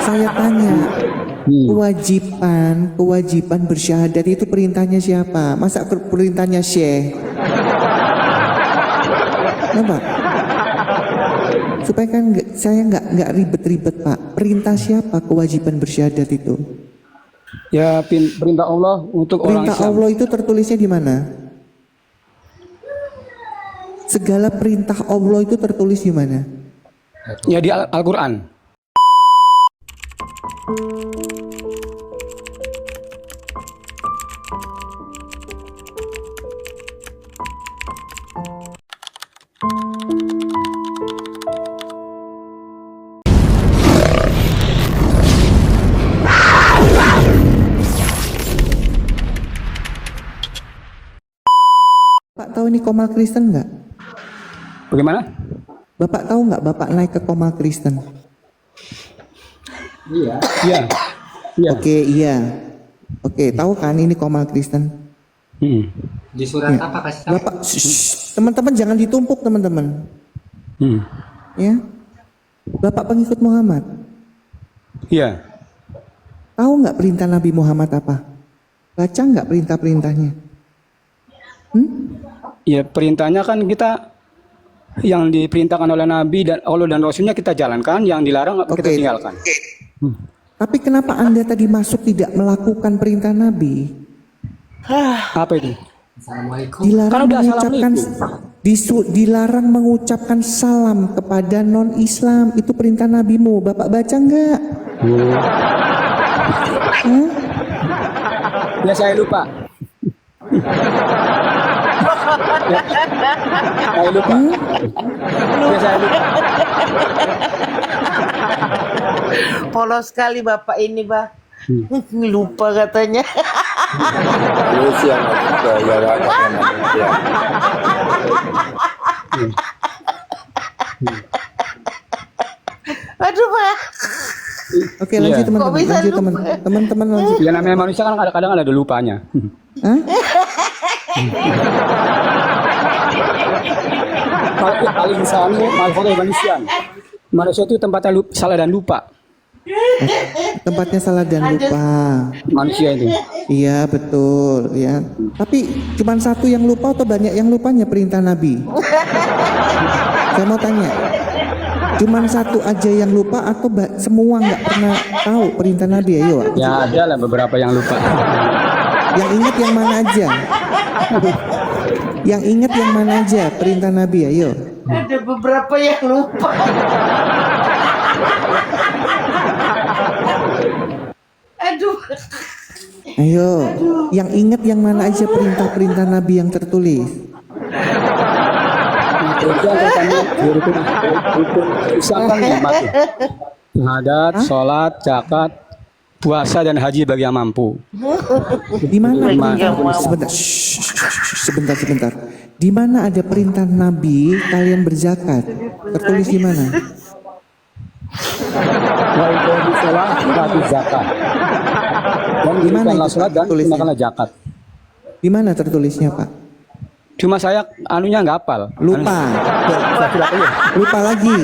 Saya tanya, kewajiban bersyahadat itu perintahnya siapa? Masa perintahnya Syekh? Kenapa? Supaya kan saya nggak ribet-ribet Pak. Perintah siapa kewajiban bersyahadat itu? Ya perintah Allah untuk orang Perintah Islam. Allah itu tertulisnya di mana? Segala perintah Allah itu tertulis di mana? Ya di Al-Quran. Bapak tahu ini Komal Kristen nggak? Bagaimana? Bapak tahu nggak Bapak naik ke Komal Kristen? Iya. Oke, iya. Oke, tahu kan ini Komal Kristen? Di surat apa kasih tahu? Bapak, teman-teman jangan ditumpuk teman-teman. Ya, Bapak pengikut Muhammad. Iya. Tahu nggak perintah Nabi Muhammad apa? Baca nggak perintah-perintahnya? Ya perintahnya kan kita yang diperintahkan oleh Nabi dan Allah dan Rasulnya kita jalankan, yang dilarang kita tinggalkan. Tapi kenapa Anda tadi masuk tidak melakukan perintah Nabi? Apa itu? Assalamualaikum. Dilarang udah mengucapkan dilarang mengucapkan salam kepada non Islam, itu perintah nabimu. Bapak baca nggak? Ya saya lupa. Saya lupa. Ya saya lupa. Polos sekali Bapak ini, Bah. Lupa katanya. Manusia ya wataknya manusia. Aduh, Bah. Oke, lanjut teman-teman. Kok bisa Lanjut lupa? teman-teman lanjut. Ya namanya manusia kan kadang-kadang ada lupanya. Hah? Al-insanu mal-khotoy manusia. Manusia itu tempatnya salah dan lupa. Tempatnya salah dan lupa. Manusia itu. Iya betul ya. Tapi cuman satu yang lupa atau banyak yang lupanya perintah Nabi? Saya mau tanya. Cuman satu aja yang lupa atau semua nggak pernah tahu perintah Nabi? Ayo. Ya ada lah beberapa yang lupa. Yang ingat yang mana aja? Yang ingat yang mana aja perintah Nabi? Ayo. Ada beberapa yang lupa. Aduh. Ayo. Yang ingat yang mana aja perintah-perintah Nabi yang tertulis? Misalkan syahadat, sholat, zakat, puasa dan haji bagi yang mampu. Di mana Yang perintah? mau. Sebentar. Di mana ada perintah Nabi kalian berzakat? Tertulis di mana? Wa iqamu sholat wa atu zakat. Dan Di mana dirikanlah itu sholat dan tertulisnya? tunaikanlah zakat. Di mana tertulisnya, Pak? Cuma saya anunya nggak hafal. Lupa. Lupa lagi.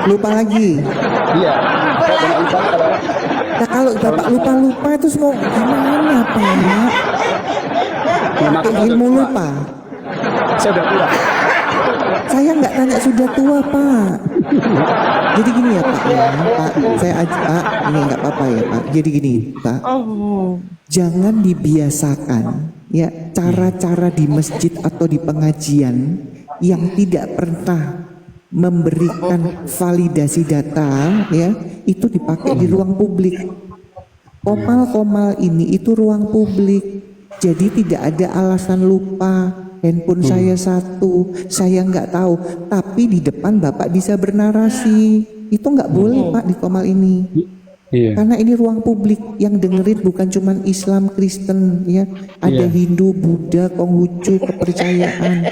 Lupa lagi. Iya. Nah, kalau Bapak lupa-lupa itu semua gimana, Pak? Pakai ilmu lupa. Saya udah tua. Saya nggak tanya sudah tua, Pak. Jadi gini ya, Pak. Ya, Pak, saya Pak, ini nggak apa-apa ya, Pak. Jadi gini, Pak. Jangan dibiasakan ya cara-cara di masjid atau di pengajian yang tidak pernah memberikan validasi data ya, itu dipakai di ruang publik. Komal-komal ini itu ruang publik. Jadi tidak ada alasan lupa. Handphone saya satu, saya nggak tahu. Tapi di depan Bapak bisa bernarasi. Itu nggak boleh Pak di Komal ini. Iya. Karena ini ruang publik, yang dengerin bukan cuman Islam, Kristen ya. Ada Hindu, Buddha, Konghucu, kepercayaan.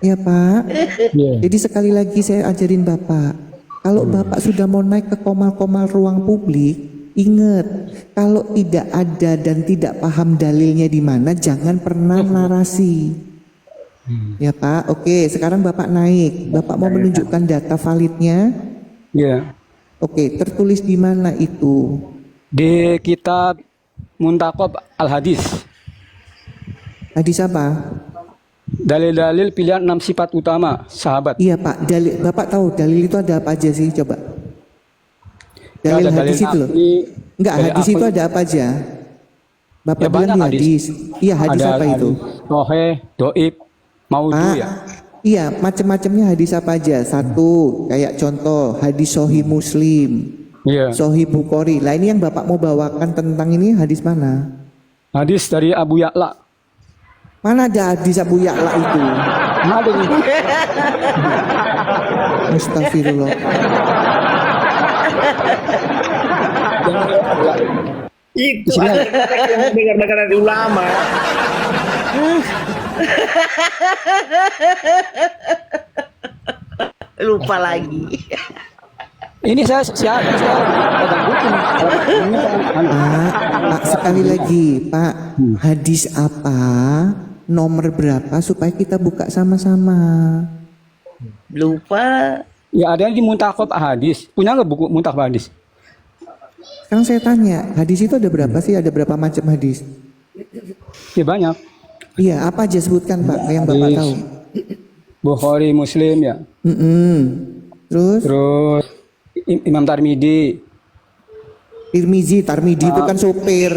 Ya Pak. Jadi sekali lagi saya ajarin Bapak. Kalau Bapak sudah mau naik ke komal-komal ruang publik, ingat, kalau tidak ada dan tidak paham dalilnya di mana, jangan pernah narasi. Ya Pak, oke. Sekarang Bapak naik. Bapak mau menunjukkan data validnya. Ya. Oke, tertulis di mana itu? Di kitab Muntakob Al-Hadis. Hadis apa? Dalil-dalil pilihan 6 sifat utama sahabat. Iya Pak, dalil. Bapak tahu dalil itu ada apa aja sih? Coba. Ya, Dalil ada hadis itu loh. nafli, Enggak, dalil hadis itu akli. ada apa aja? Bapak Ya, bilang banyak di hadis. hadis. Iya, hadis Ada apa itu? Soheh, doib, maudhu Pak, ya. iya, macam-macamnya hadis apa aja? Satu, kayak contoh hadis Sahih Muslim, Iya. Sahih Bukhari. Lah ini yang Bapak mau bawakan tentang ini hadis mana? Hadis dari Abu Ya'la. Mana ada hadis Abu Ya'la itu? Ada nih. Astagfirullah. Itu yang dengar-dengar dari ulama. Lupa lagi. Ini saya pegang buku nih. Ini kan- Pak, sekali lagi, Pak, hadis apa, nomor berapa supaya kita buka sama-sama? Lupa. Ya ada yang di Muntakob Hadis. Punya nggak buku Muntakob Hadis? Sekarang saya tanya, hadis itu ada berapa sih? Ada berapa macam hadis? Ya banyak. Iya, apa aja sebutkan Pak, yang Bapak Hadis tahu? Bukhari, Muslim ya. Terus, Terus Imam Tirmidzi. Tarmidhi itu kan sopir.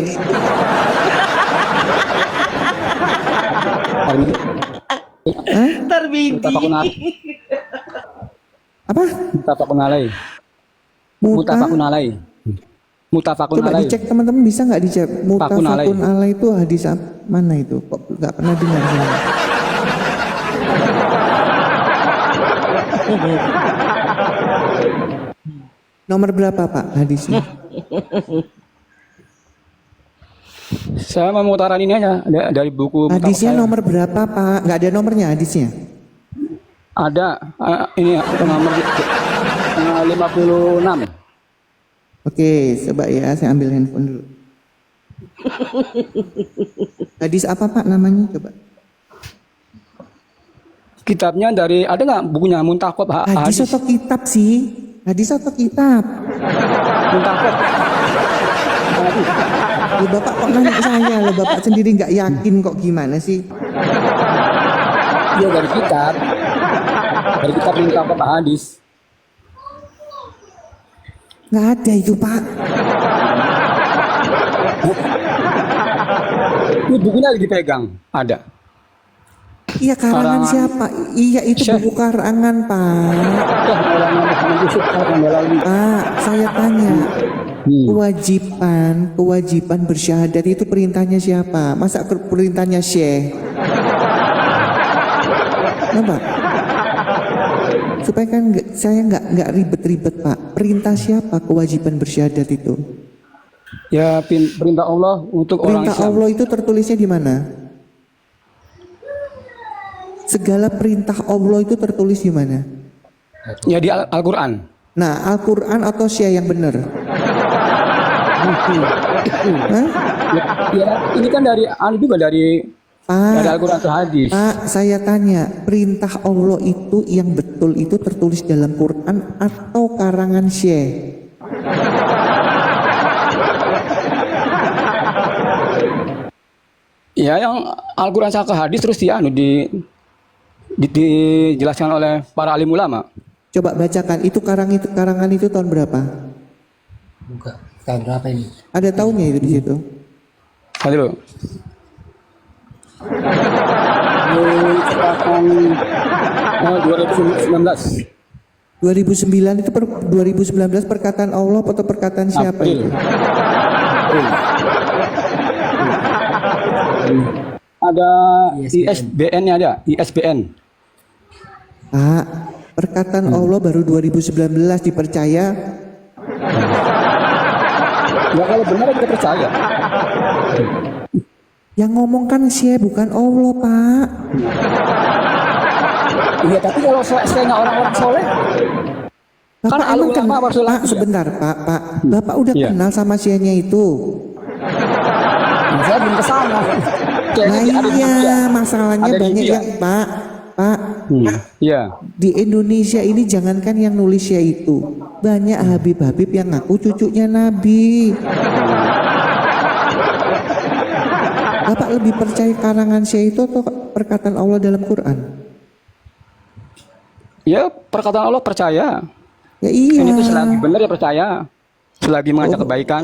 Terbidi. Muttafaqun alaih. Apa? Muttafaqun alaih. Muta? Muttafaqun alaih. Muttafaqun Coba alaih. dicek teman-teman, bisa nggak dicek? Muttafaqun Mutafakun alaih itu hadis mana itu? Kok nggak pernah dengar saya? Nomor berapa Pak hadisnya? Saya mau mengutarakan ini aja dari buku Muttafaq Hadisnya alaih. nomor berapa Pak? Nggak ada nomornya hadisnya? Ada ini nomor 56. Oke, coba ya, saya ambil handphone dulu. Hadis apa Pak namanya? Coba. Kitabnya dari ada nggak bukunya Muntakob Hadis Hadis? atau kitab sih? Hadis atau kitab? Muntakob. Loh, Bapak kok nanya ke saya? Loh, Bapak sendiri nggak yakin kok gimana sih? Iya dari kitab. Dari kitab Muntakob Hadis. Nggak ada itu Pak. Ini bukunya lagi dipegang. Ada. Iya karangan Karangan. siapa? Iya itu Syekh. buku karangan Pak. Maulana Muhammad Yusuf Al-Kandalawi. Pak, saya tanya. Hmm. Kewajiban bersyahadat itu perintahnya siapa? Masa perintahnya Syekh? Kenapa? Supaya kan saya nggak ribet-ribet Pak. Perintah siapa kewajiban bersyahadat itu? Ya perintah Allah untuk orang Perintah Islam. Allah itu tertulisnya di mana? Segala perintah Allah itu tertulis di mana? Ya di Al-Quran. Nah, Al-Quran atau Syekh yang benar? Hah? Ya, ini kan dari juga dari Pak, Al-Quran atau hadis. Pak, saya tanya, perintah Allah itu yang betul itu tertulis dalam Quran atau karangan Syekh? Ya yang Al-Quran sama hadis terus dijelaskan oleh para alim ulama. Coba bacakan, itu karangan itu tahun berapa? Buka. Tahun berapa ini? Ada tahunnya itu di situ. Tadi loh. Cetakan 2019. 2009 itu 2019 perkataan Allah atau perkataan siapa April. itu? Ada ISBN-nya ada, ISBN. Pak, perkataan Allah baru 2019 dipercaya. Ya kalau benar kita percaya. Yang ngomong kan Syekh bukan Allah Pak. Iya tapi kalau saya orang-orang soleh, Bapak kan emang ulama Rasul Pak, sebentar Pak. Bapak udah Iya. kenal sama Syekhnya itu? saya belum kesana. Kayaknya ada di India. iya, masalahnya Ada di banyak India. yang Pak, Iya. di Indonesia ini jangankan yang nulis ya itu, banyak Habib-Habib yang ngaku cucunya Nabi. Bapak lebih percaya karangan Syekh itu atau perkataan Allah dalam Quran? Ya, perkataan Allah percaya. Ya iya. Ini tuh selagi benar ya percaya. Selagi mengajak kebaikan.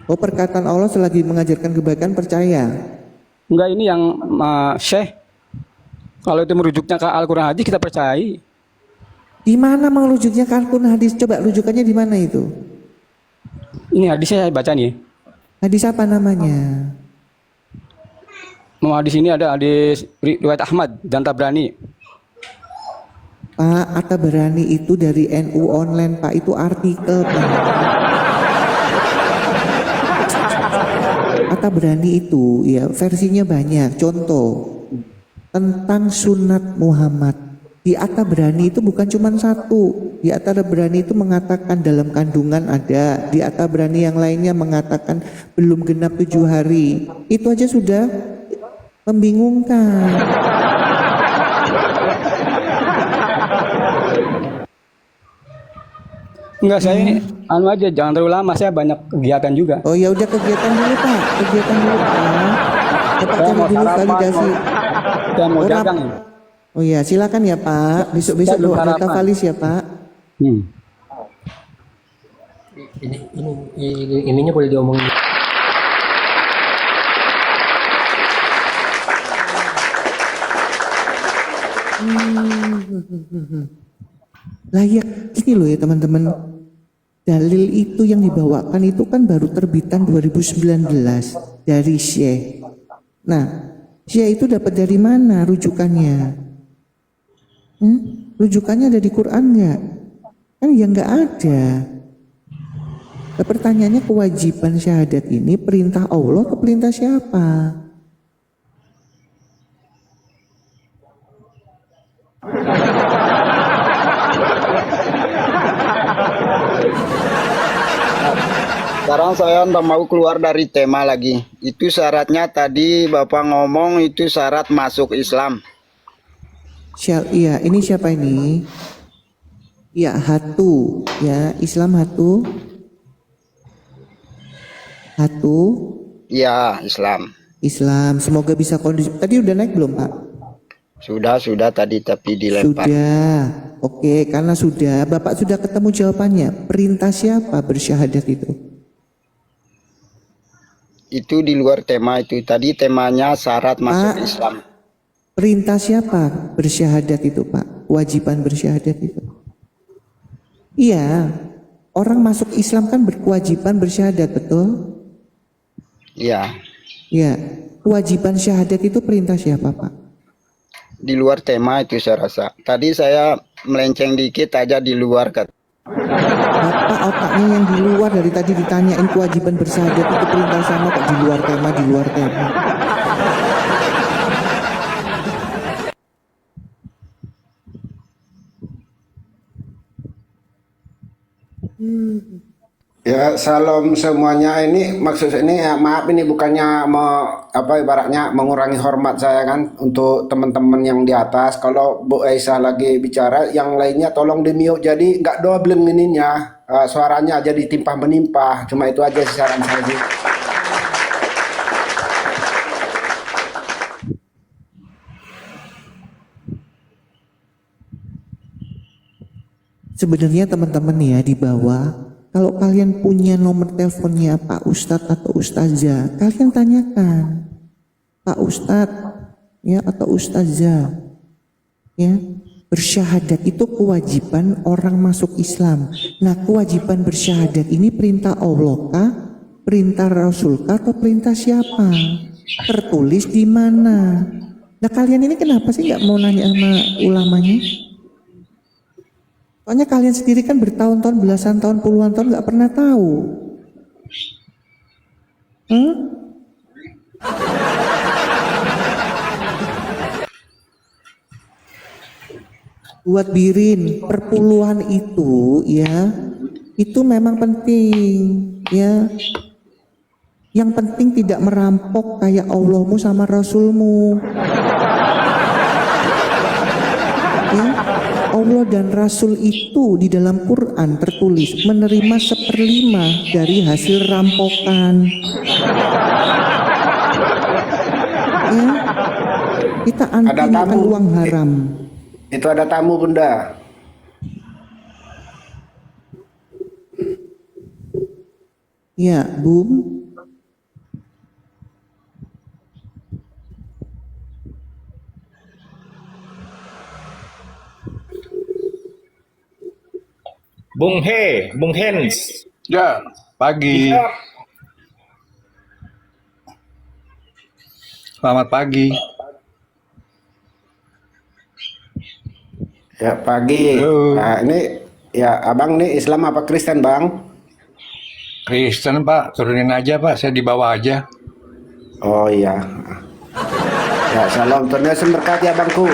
Oh, perkataan Allah selagi mengajarkan kebaikan percaya. Enggak, ini yang Syekh. Kalau itu merujuknya ke Al-Quran hadis kita percayai. Di mana merujuknya ke Al-Quran hadis? Coba rujukannya di mana itu? Ini hadisnya saya baca nih. Hadis apa namanya? Hadis ini ada hadis riwayat Ahmad dan Tabrani. Pak, At-Tabarani itu dari NU online, Pak. Itu artikel, Pak. At-Tabarani itu ya versinya banyak. Contoh tentang sunat Muhammad. Di At-Tabarani itu bukan cuma satu. Di At-Tabarani itu mengatakan dalam kandungan ada. Di At-Tabarani yang lainnya mengatakan belum genap 7 hari. Itu aja sudah membingungkan. Enggak, saya ini anu aja, jangan terlalu lama, saya banyak kegiatan juga. Oh ya udah kegiatan dulu Pak, kegiatan dulu Pak. Bapak Saya cari mau dulu sarapan, validasi. saya mau Oh, dagang. Oh ya silakan ya Pak. Besok-besok Saya belum doa sarapan. valis ya Pak. Ininya boleh diomongin. Layak gini loh ya teman-teman. Dalil itu yang dibawakan itu kan baru terbitan 2019 dari Syekh. Nah, Syekh itu dapat dari mana rujukannya? Rujukannya ada di Quran nggak? Kan ya nggak ada. Nah, pertanyaannya kewajiban syahadat ini perintah Allah atau perintah siapa? Sekarang saya nggak mau keluar dari tema lagi. Itu syaratnya tadi Bapak ngomong itu syarat masuk Islam. Iya, ini siapa ini? Ya, Hatu. Ya, Islam Hatu. Hatu. Ya, Islam. Islam. Semoga bisa kondusif. Tadi udah naik belum, Pak? Sudah tadi tapi dilempar. Sudah. Oke, karena sudah. Bapak sudah ketemu jawabannya. Perintah siapa bersyahadat itu? Itu di luar tema itu. Tadi temanya syarat masuk Pak, Islam. perintah siapa bersyahadat itu, Pak? Kewajiban bersyahadat itu. Iya. Orang masuk Islam kan berkewajiban bersyahadat, betul? Iya. Ya. Kewajiban syahadat itu perintah siapa, Pak? Di luar tema itu saya rasa. Tadi saya melenceng dikit aja di luar kan. Bapak otaknya yang di luar dari tadi ditanyain kewajiban bersyahadat itu perintah sama kok di luar tema, di luar tema. Ya, salam semuanya. Ini maksud ini ya, maaf ini bukannya ibaratnya mengurangi hormat saya kan untuk teman-teman yang di atas. Kalau Bu Aisyah lagi bicara, yang lainnya tolong di-mute jadi nggak double ininya, suaranya jadi timpah menimpah. Cuma itu aja sih saran saya sih. Sebenarnya teman-teman ya di bawah, kalau kalian punya nomor teleponnya Pak Ustadz atau Ustazah, kalian tanyakan Pak Ustadz ya atau Ustazah ya, bersyahadat itu kewajiban orang masuk Islam. Nah, kewajiban bersyahadat ini perintah Allah kah, perintah Rasul kah, atau perintah siapa? Tertulis di mana? Nah, kalian ini kenapa sih nggak mau nanya sama ulamanya? Soalnya kalian sendiri kan bertahun-tahun, belasan tahun, puluhan tahun nggak pernah tahu. Buat birin perpuluhan itu ya, itu memang penting ya. Yang penting tidak merampok kayak Allahmu sama Rasulmu. Ya, Allah dan Rasul itu di dalam Quran tertulis menerima 1/5 dari hasil rampokan. Ya, kita anti Ada makan tamu. uang haram. Itu ada tamu bunda. Ya, Bum. Bung Hens. Ya, pagi. Selamat pagi. Ya pagi. Halo. Nah, ini ya abang nih Islam apa Kristen bang? Kristen Pak, turunin aja Pak, saya di bawah aja. Oh iya. Ya salam Tuhan berkati abangku.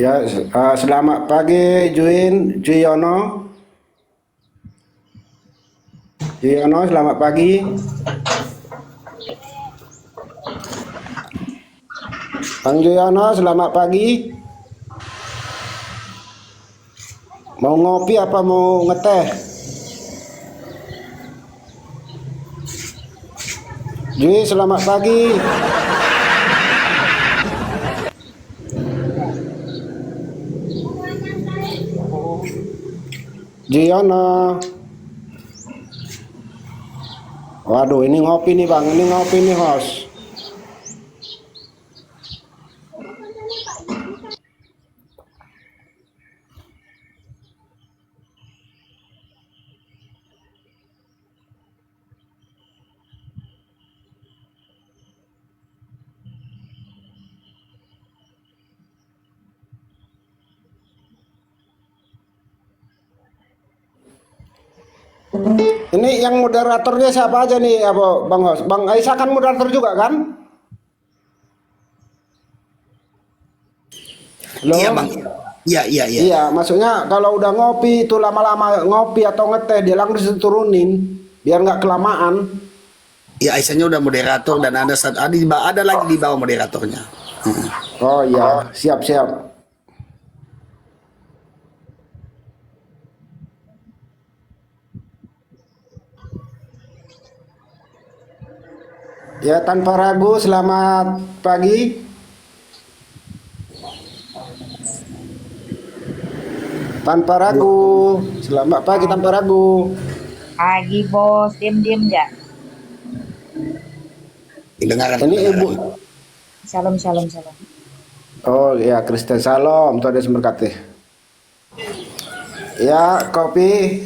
Ya, selamat pagi Juyono. Juyono, selamat pagi. Bang Juyono, selamat pagi. Mau ngopi apa mau ngeteh? Juy, selamat pagi. Jiana. Waduh, ini ngopi nih bang, ini ngopi nih host. Ini yang moderatornya siapa aja nih, apa Bang Host? Bang Aisyah kan moderator juga kan? Halo? Iya bang, iya. Iya, maksudnya kalau udah ngopi itu lama-lama ngopi atau ngeteh dia langsung turunin biar nggak kelamaan. Ya Aisyahnya udah moderator dan ada lagi di bawah moderatornya. Oh iya, siap. Ya tanpa ragu, selamat pagi. Tanpa ragu, selamat pagi tanpa ragu. Pagi bos, diam ya. Dengarkan. Ini ibu. Salam. Oh ya, Kristen Salam, Tuhan Yesus memberkati. Ya, kopi,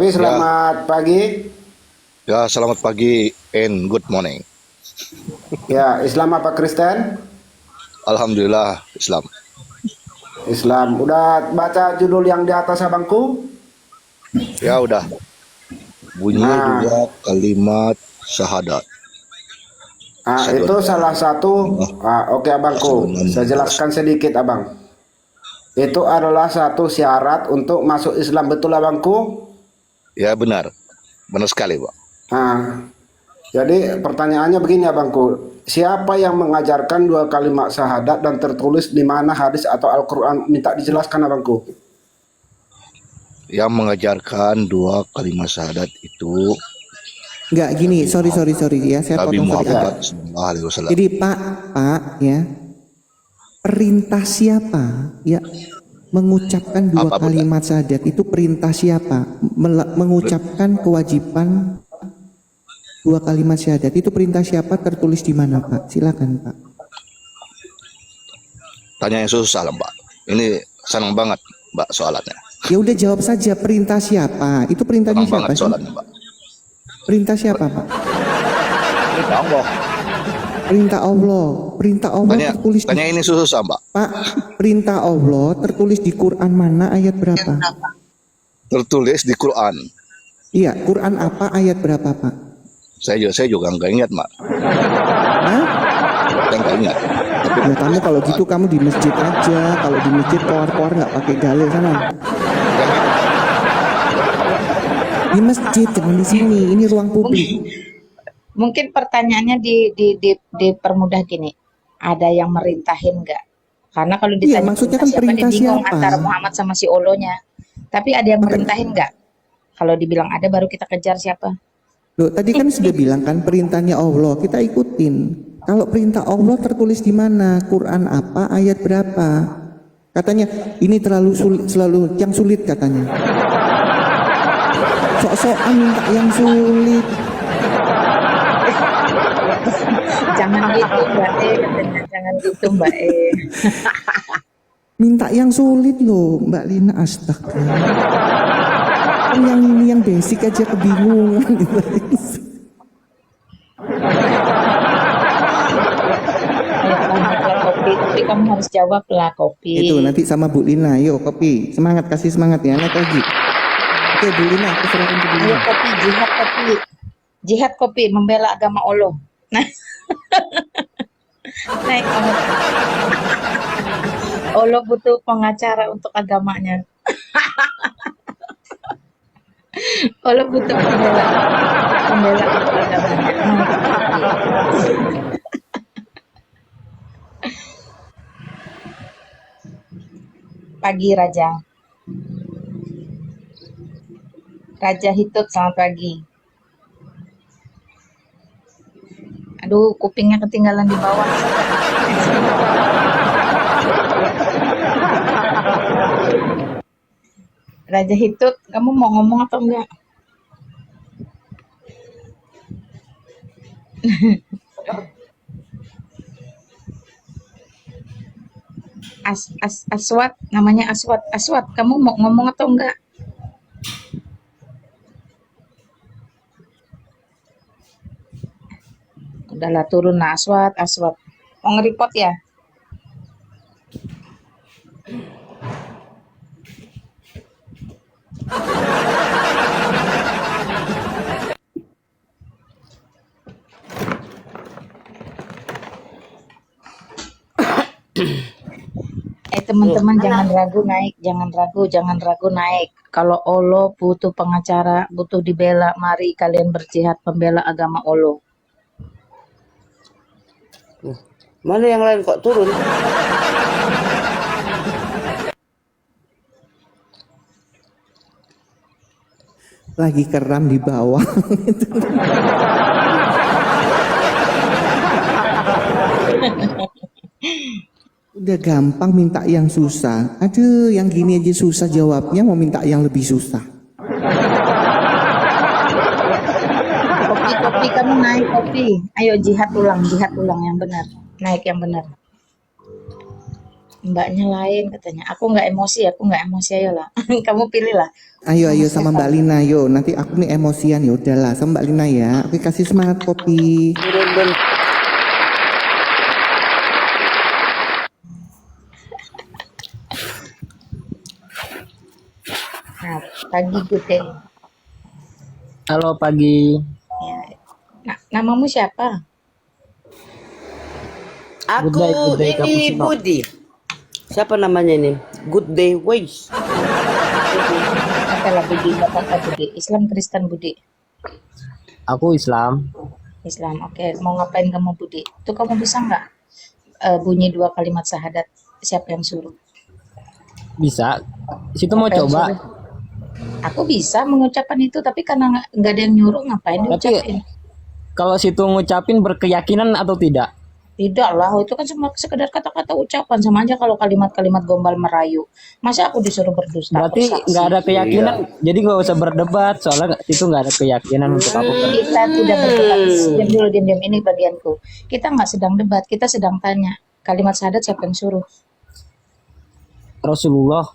selamat pagi. Ya, selamat pagi and good morning. Ya, Islam apa Kristen? Alhamdulillah Islam. Islam. Udah baca judul yang di atas abangku? Ya udah. Bunyinya juga kalimat syahadat. Itu salah satu. Oke abangku, saya jelaskan sedikit abang. Itu adalah satu syarat untuk masuk Islam, betul abangku? Ya benar sekali Pak. Jadi pertanyaannya begini abangku, siapa yang mengajarkan 2 kalimat syahadat dan tertulis di mana hadis atau Al-Quran? Minta dijelaskan abangku. Yang mengajarkan 2 kalimat syahadat itu Enggak gini, sorry ya, saya Nabi potong sedikit. Muhammad sallallahu alaihi wasallam. Jadi Pak ya, perintah siapa ya mengucapkan 2 kalimat syahadat itu perintah siapa? Mengucapkan kewajiban 2 kalimat syahadat itu perintah siapa, tertulis di mana Pak? Silakan Pak. Tanya yang susah lah Pak. Ini senang banget Mbak soalannya. Ya udah jawab saja, perintah siapa? Itu perintahnya Senang siapa banget sih? soalannya Pak. Perintah siapa Pak? Perintah Allah. Perintah Allah Tanya, tertulis tanya ini susah, Mbak. Pak, perintah Allah tertulis di Quran mana ayat berapa? Tertulis di Quran. Iya, Quran apa ayat berapa, Pak? Saya juga nggak ingat, Mbak. Hah? Saya nggak ingat. Tapi Ya kamu kalau gitu kamu di masjid aja. Kalau di masjid keluar-keluar nggak pakai dalil sana. Di masjid, jangan di sini. Ini ruang publik. Mungkin pertanyaannya dipermudah gini. Ada yang merintahin nggak? Karena kalau Iya, ditanya maksudnya perintah kan siapa, dia perintah bingung siapa? antara Muhammad sama si Olonya. Tapi ada yang merintahin nggak? Kalau dibilang ada, baru kita kejar siapa? Loh, tadi kan sudah bilang kan perintahnya Allah, kita ikutin. Kalau perintah Allah tertulis di mana? Quran apa? Ayat berapa? Katanya ini terlalu sulit, selalu yang sulit katanya. Sok-sokan minta yang sulit. Jangan gitu Mbak E, katanya. Jangan gitu Mbak E. Minta yang sulit loh, Mbak Lina, astaga. Yang ini yang basic aja kebingungan. Ayo banyaklah kopi, tapi kamu harus jawab lah kopi. Itu nanti sama Bu Lina, yuk kopi. Semangat, kasih semangat ya, naik lagi. Oke Bu Lina, aku serahkan ke Bu Ayo Lina. kopi, jihad kopi. Jihad kopi, membela agama Allah. Nah. Naik kamu. Allah butuh pengacara untuk agamanya. Allah butuh pembela untuk agamanya. Naik kopi. Pagi Raja. Raja Hitut, selamat pagi. Aduh, kupingnya ketinggalan di bawah. Raja Hitut, kamu mau ngomong atau enggak? Aswat, namanya Aswat. Aswat, kamu mau ngomong atau enggak? Udahlah turun lah Aswat. Mau nge-report ya? Teman-teman jangan ragu naik, jangan ragu naik. Kalau Allah butuh pengacara, butuh dibela, mari kalian berjihad pembela agama Allah. Mana yang lain kok turun? Lagi keram di bawah. Udah gampang minta yang susah. Aduh, yang gini aja susah jawabnya, mau minta yang lebih susah. Kopi kamu naik kopi. Ayo jihad ulang yang benar. Naik yang benar. Mbaknya lain katanya. Aku nggak emosi, ayolah. Kamu pilih lah. Ayo sama Mbak Lina, yo. Nanti aku nih emosian, ya udahlah sama Mbak Lina ya. Oke, kasih semangat kopi. Nah, pagi good day. Halo pagi. Ya. Nah, namamu siapa? Aku Good day, ini Cappuccino. Budi. Siapa namanya ini? Good day ways. Apalah Budi, apa Budi? Islam, Kristen Budi. Aku Islam. Islam, oke. Mau ngapain kamu Budi? Itu kamu bisa nggak bunyi 2 kalimat syahadat? Siapa yang suruh? Bisa. Situ mau Siapa yang coba. suruh? Aku bisa mengucapkan itu, tapi karena nggak ada yang nyuruh, ngapain Tapi diucapin? kalau situ ngucapin berkeyakinan atau tidak? Tidak lah, itu kan cuma sekedar kata-kata ucapan. Sama aja kalau kalimat-kalimat gombal merayu. Masa aku disuruh berdusta? Berarti bersaksi? nggak ada keyakinan. Jadi nggak usah berdebat soalnya itu nggak ada keyakinan untuk aku. Kita tidak berdebat. Diam dulu, diam. Ini bagianku. Kita nggak sedang debat, kita sedang tanya. Kalimat syahadat siapa yang suruh? Rasulullah.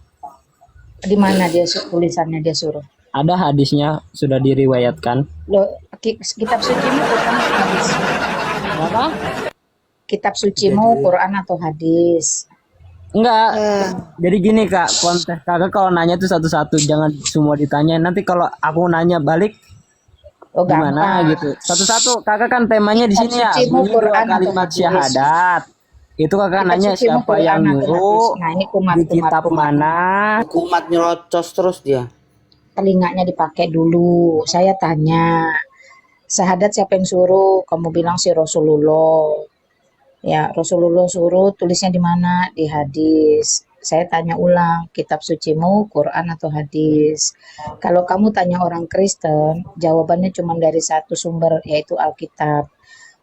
Di mana dia tulisannya dia suruh? Ada hadisnya sudah diriwayatkan. Loh, kitab suci itu bukan hadis. Apa? kitab sucimu Quran atau hadis? Enggak. Jadi gini Kak, kontes Kakak kalau nanya tuh satu-satu, jangan semua ditanya. Nanti kalau aku nanya balik Oh, gimana gampang. gitu. Satu-satu. Kakak kan temanya di Kitab sini ya, sucimu bunyi 2 Quran atau kalimat hadis? syahadat. Itu Kakak Kitab nanya sucimu siapa yang Quran atau hadis? nyuruh, Nah, ini kumat, di kumat, kitab kumat. mana. Kumat nyerocos terus dia. Telinganya dipakai dulu. Saya tanya, syahadat siapa yang suruh? Kamu bilang si Rasulullah. Ya, Rasulullah suruh, tulisnya di mana? Di hadis. Saya tanya ulang, kitab sucimu Quran atau hadis? Kalau kamu tanya orang Kristen, jawabannya cuma dari satu sumber, yaitu Alkitab.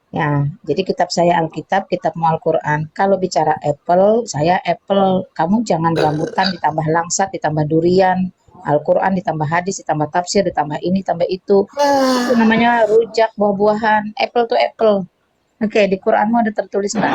Ya, jadi kitab saya Alkitab, kitabmu Al-Quran. Kalau bicara Apple, saya Apple. Kamu jangan rambutan ditambah langsat, ditambah durian. Al-Quran ditambah hadis, ditambah tafsir, ditambah ini, ditambah itu. Itu namanya rujak buah-buahan. Apple to apple. Oke, di Quranmu ada tertulis nggak?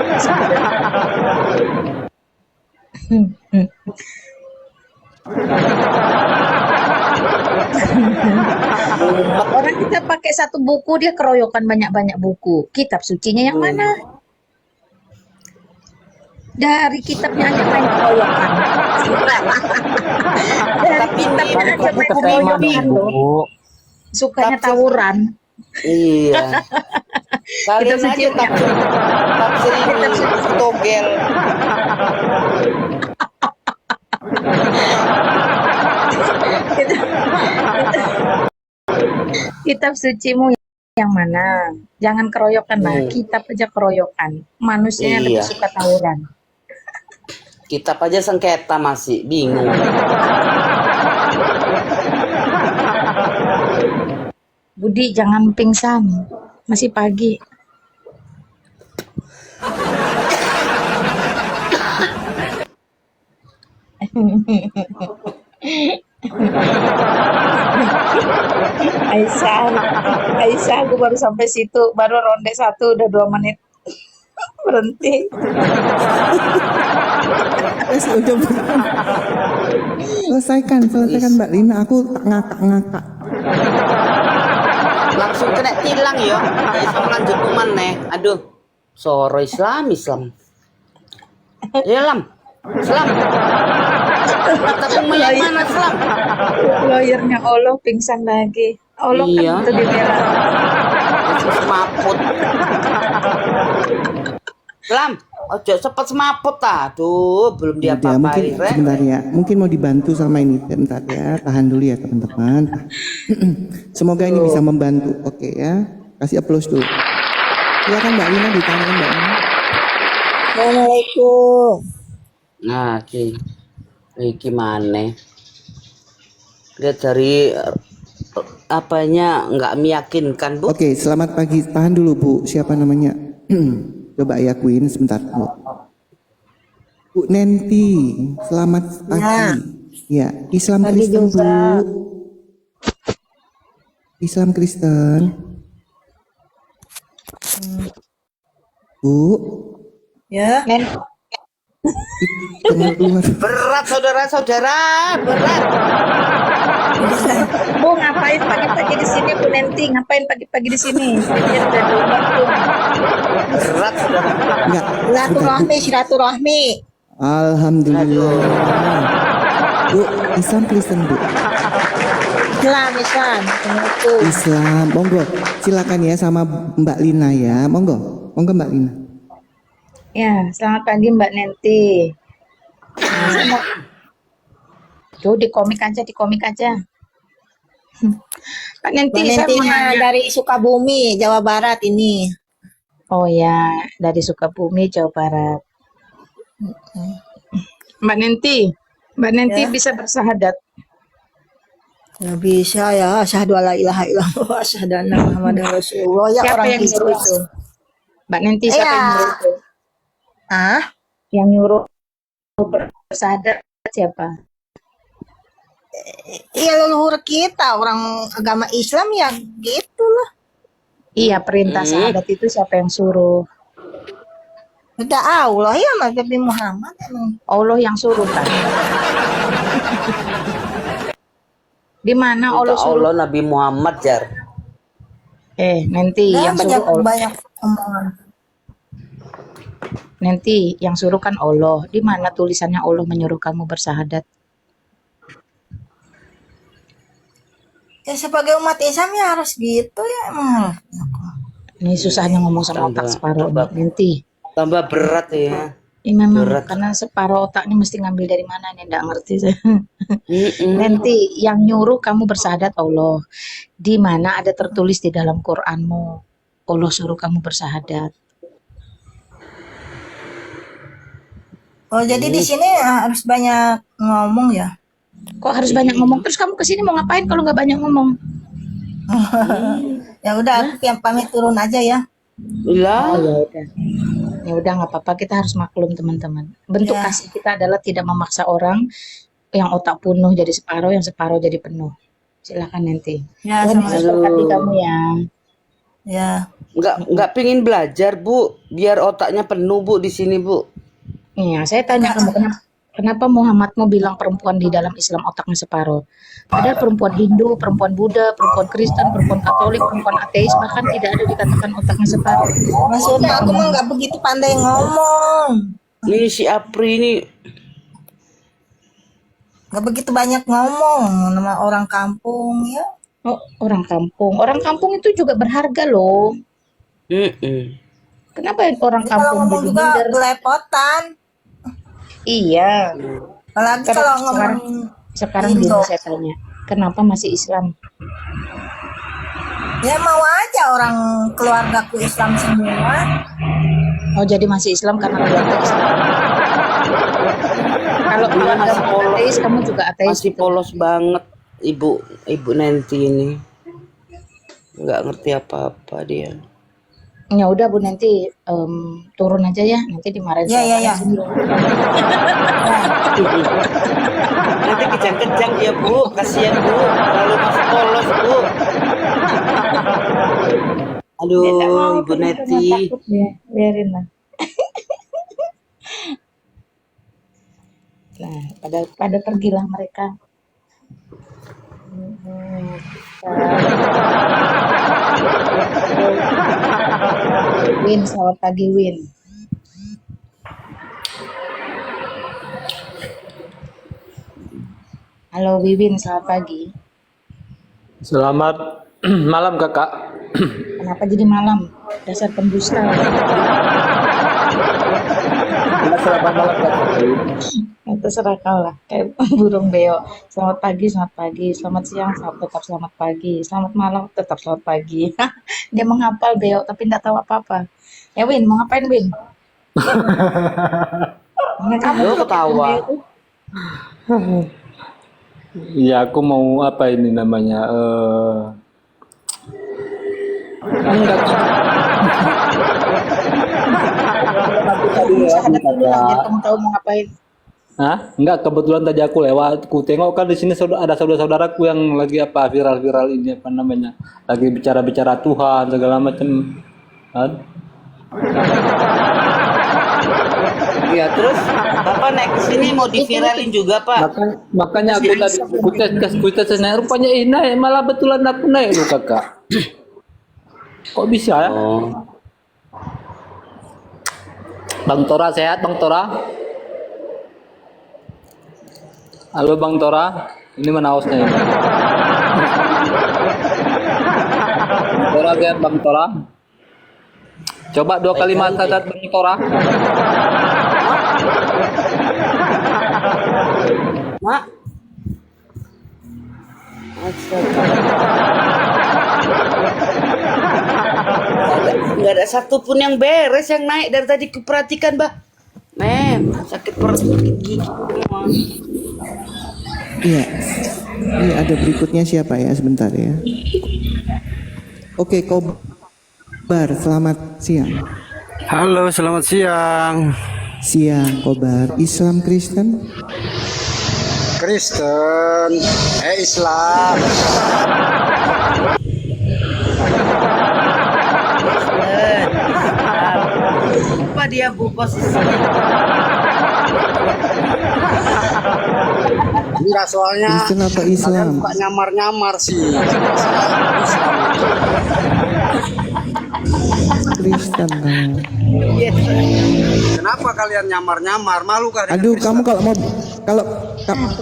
Orang kita pakai satu buku, dia keroyokan banyak-banyak buku. Kitab sucinya yang mana? Dari kitabnya aja main keroyokan. Dari kitabnya aja main keroyokan loh. Bu. Sukanya tawuran. Iya. Kalian Kitab suci aja tafsir ini togel. Kitab sucimu yang mana? Jangan keroyokan lah. Kitab aja keroyokan. Manusianya lebih Iya. suka tawuran. Kitab aja sengketa masih bingung. Budi, jangan pingsan. Masih pagi. Aisyah, Aisyah, aku baru sampai situ, baru ronde 1 udah 2 menit. Berhenti. Udah selesaikan Mbak Lina, aku ngakak-ngakak. Langsung kena tilang yo. Gak bisa melanjut nih. Aduh. Soro Islam. Ya Lam. Islam. Kita mau yang mana Islam? Lawyernya Allah pingsan lagi. Allah Iya. kan itu dibela. Semaput. Islam. Ojo cepet semaput ta. Aduh, belum Udah, mungkin diapa-apain. Rek. sebentar ya. Mungkin mau dibantu sama ini. Bentar ya. Tahan dulu ya teman-teman. Semoga ini bisa membantu. Oke ya. Kasih applause dulu. Silakan Mbak Lina, ditanyain Mbak Lina. Assalamualaikum. Nah, iki mana? Lihat dari apanya nggak meyakinkan, Bu. Oke, selamat pagi. Tahan dulu Bu. Siapa namanya? Coba ya Queen sebentar Bu. Bu Nenti, selamat pagi. Ya, Islam Kristen Bu. Islam Kristen. Bu. Ya. Keluar. Berat saudara-saudara, berat. Bu ngapain pagi-pagi di sini Bu Nenti? Ngapain pagi-pagi di sini? Dia udah diundang belum? Berat saudara. Enggak. Silaturahmi. Alhamdulillah. Bu, Islam Kristen Bu. Islam. Islam, monggo. Silakan ya sama Mbak Lina ya. Monggo Mbak Lina. Ya, selamat pagi Mbak Nenti. Tuh di komik aja. Pak Nenti, saya mau nanya. dari Sukabumi, Jawa Barat ini. Oh ya, dari Sukabumi, Jawa Barat. Mbak Nenti Ya. bisa bersahadat. Ya bisa ya, asyhadu alla ilaha illallah, asyhadu anna Muhammadar Rasulullah. Ya Siapa orang yang Hindu nyuruh? itu. Mbak Nenti siapa Iya. yang nyuruh itu? Ah, Yang nyuruh bersahadat siapa? iya leluhur kita orang agama Islam ya gitulah. Iya, perintah sahadat itu siapa yang suruh? Udah Allah ya Nabi Muhammad emang. Allah yang suruh kan? Di mana Allah Minta suruh? Allah Nabi Muhammad jar. Nanti Nah, yang suruh Allah. banyak omongan. Nanti yang suruh kan Allah. Di mana tulisannya Allah menyuruh kamu bersahadat? Ya sebagai umat Islam ya harus gitu ya emang. Ini susahnya ngomong sama otak separuh nanti. Tambah berat ya. Memang Berat. karena separuh otak ini mesti ngambil dari mana nih, nggak ngerti saya. Nanti yang nyuruh kamu bersahadat Allah. Di mana ada tertulis di dalam Qur'anmu, Allah suruh kamu bersahadat. Oh jadi di sini harus banyak ngomong ya. Kok harus banyak ngomong? Terus kamu kesini mau ngapain kalau nggak banyak ngomong? Ya udah aku yang pamit turun aja ya. Lah, Ya udah nggak apa-apa, kita harus maklum teman-teman. Bentuk Ya. kasih kita adalah tidak memaksa orang yang otak penuh jadi separuh, yang separuh jadi penuh. Silakan nanti. Ya Tuhan sama. Yesus berkati kamu ya. Ya. nggak pingin belajar Bu, biar otaknya penuh Bu di sini Bu. Iya, saya tanya kamu kenapa Muhammad mau bilang perempuan di dalam Islam otaknya separuh? Padahal perempuan Hindu, perempuan Buddha, perempuan Kristen, perempuan Katolik, perempuan ateis bahkan tidak ada dikatakan otaknya separuh. Maksudnya aku mah nggak begitu pandai ngomong. Ini si Apri ini Nggak begitu banyak ngomong nama orang kampung ya. Oh, orang kampung. Orang kampung itu juga berharga loh. Kenapa orang Jadi kalau kampung ngomong jadi juga minder? belepotan. Iya. Apalagi kalau ngomong Sekarang Indo. gini saya tanya, kenapa masih Islam? Ya mau aja orang keluargaku Islam semua. Oh jadi masih Islam karena keluarga Islam. Kalau keluarga masih polos. ateis, kamu juga ateis. masih polos banget Ibu Nanti ini. Nggak ngerti apa-apa dia. Ya udah Bu, nanti turun aja ya, nanti dimarahin Ya, sama ya, ya. sini. Nanti kejang-kejang dia Bu, kasihan Bu, terlalu masih polos Bu. Aduh, Dia nggak mau, Ibu karena Neti. takut dia, biarin lah. Nah, pada pergilah mereka. Win, selamat pagi Win. Halo Wiwin, selamat pagi. Selamat malam kakak. Kenapa jadi malam? Dasar pendusta. Selamat malam kakak. Terserah kau lah, kayak burung beo. Selamat pagi, selamat pagi. Selamat siang, tetap selamat pagi. Selamat malam, tetap selamat pagi. Dia menghafal beo, tapi tidak tahu apa-apa. Ya Win, mau ngapain Win? Kamu Lu tuh ketawa. beo tuh. Ya aku mau apa ini namanya enggak. Syahadat dulu lah, biar kamu tahu mau ngapain. Hah? Enggak, kebetulan tadi aku lewat, ku tengok kan di sini ada saudara-saudaraku yang lagi apa viral-viral ini apa namanya, lagi bicara-bicara Tuhan segala macam, kan? Ya terus Bapak naik ke sini mau diviralin juga Pak. Makanya aku tadi ku tes naik, rupanya naik, malah betulan aku naik loh kakak. Kok bisa ya? Bang Tora sehat Bang Tora? Halo Bang Tora, ini mana hostnya ini? Tora sehat Bang Tora? Coba 2 kalimat syahadat Bang Tora. Mak. Nggak ada satupun yang beres yang naik dari tadi kuperhatikan, Mbak. Sakit perut, sakit gigi semua. Iya. Ini ada berikutnya siapa ya, sebentar ya. Oke, Kobar, selamat siang. Halo, selamat siang. Siang, Kobar. Islam Kristen? Kristen, Islam. Apa dia Bu posisinya? Enggak, soalnya Kristen apa Islam? suka nyamar-nyamar sih. Kristen. Seriusan kamu. Kenapa kalian nyamar-nyamar? Malu kah? Aduh, kamu kalau mau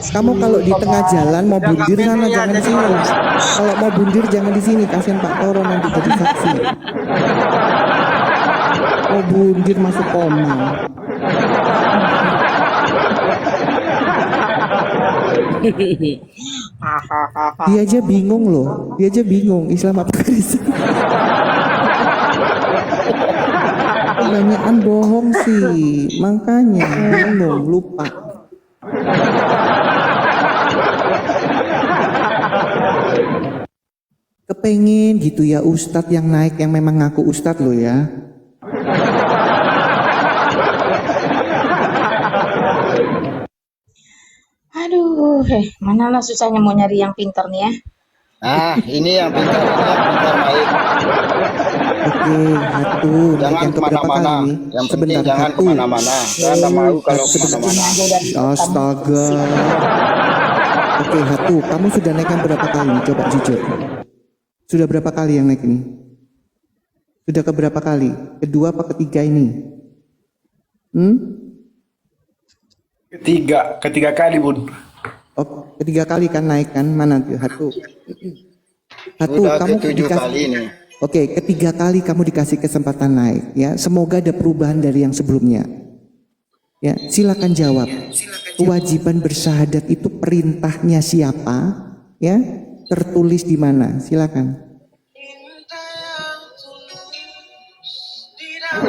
kamu kalau di tengah jalan mau bundir sana jangan di sini. Kalau mau bundir jangan di sini, kasihan Pak Toro nanti jadi saksi. Mau bundir masuk koma. Dia aja bingung loh, dia aja bingung Islam apa Kristen. Kebanyakan bohong sih, makanya bingung, lupa. Kepengen gitu ya Ustadz yang naik yang memang ngaku Ustadz lo ya. Aduh, manalah susahnya mau nyari yang pintar nih ya. Ini yang pintar baik. Oke, satu. Jangan yang keberapa kemana-mana. kali? Yang penting Sebentar, jangan satu. kemana-mana. Saya nggak mau kalau kemana-mana. Astaga. Oke, satu. Kamu sudah naik yang berapa kali? Coba jujur. Sudah berapa kali yang naik ini? Sudah keberapa kali? Kedua apa ketiga ini? Ketiga kali, Bun. Oh, ketiga kali kan naik kan? Mana tuh? Satu. Satu, Udah kamu ke-7 kali ini. Oke, ketiga kali kamu dikasih kesempatan naik ya. Semoga ada perubahan dari yang sebelumnya. Ya, silakan jawab. Kewajiban bersyahadat itu perintahnya siapa? Ya, tertulis di mana? Silakan.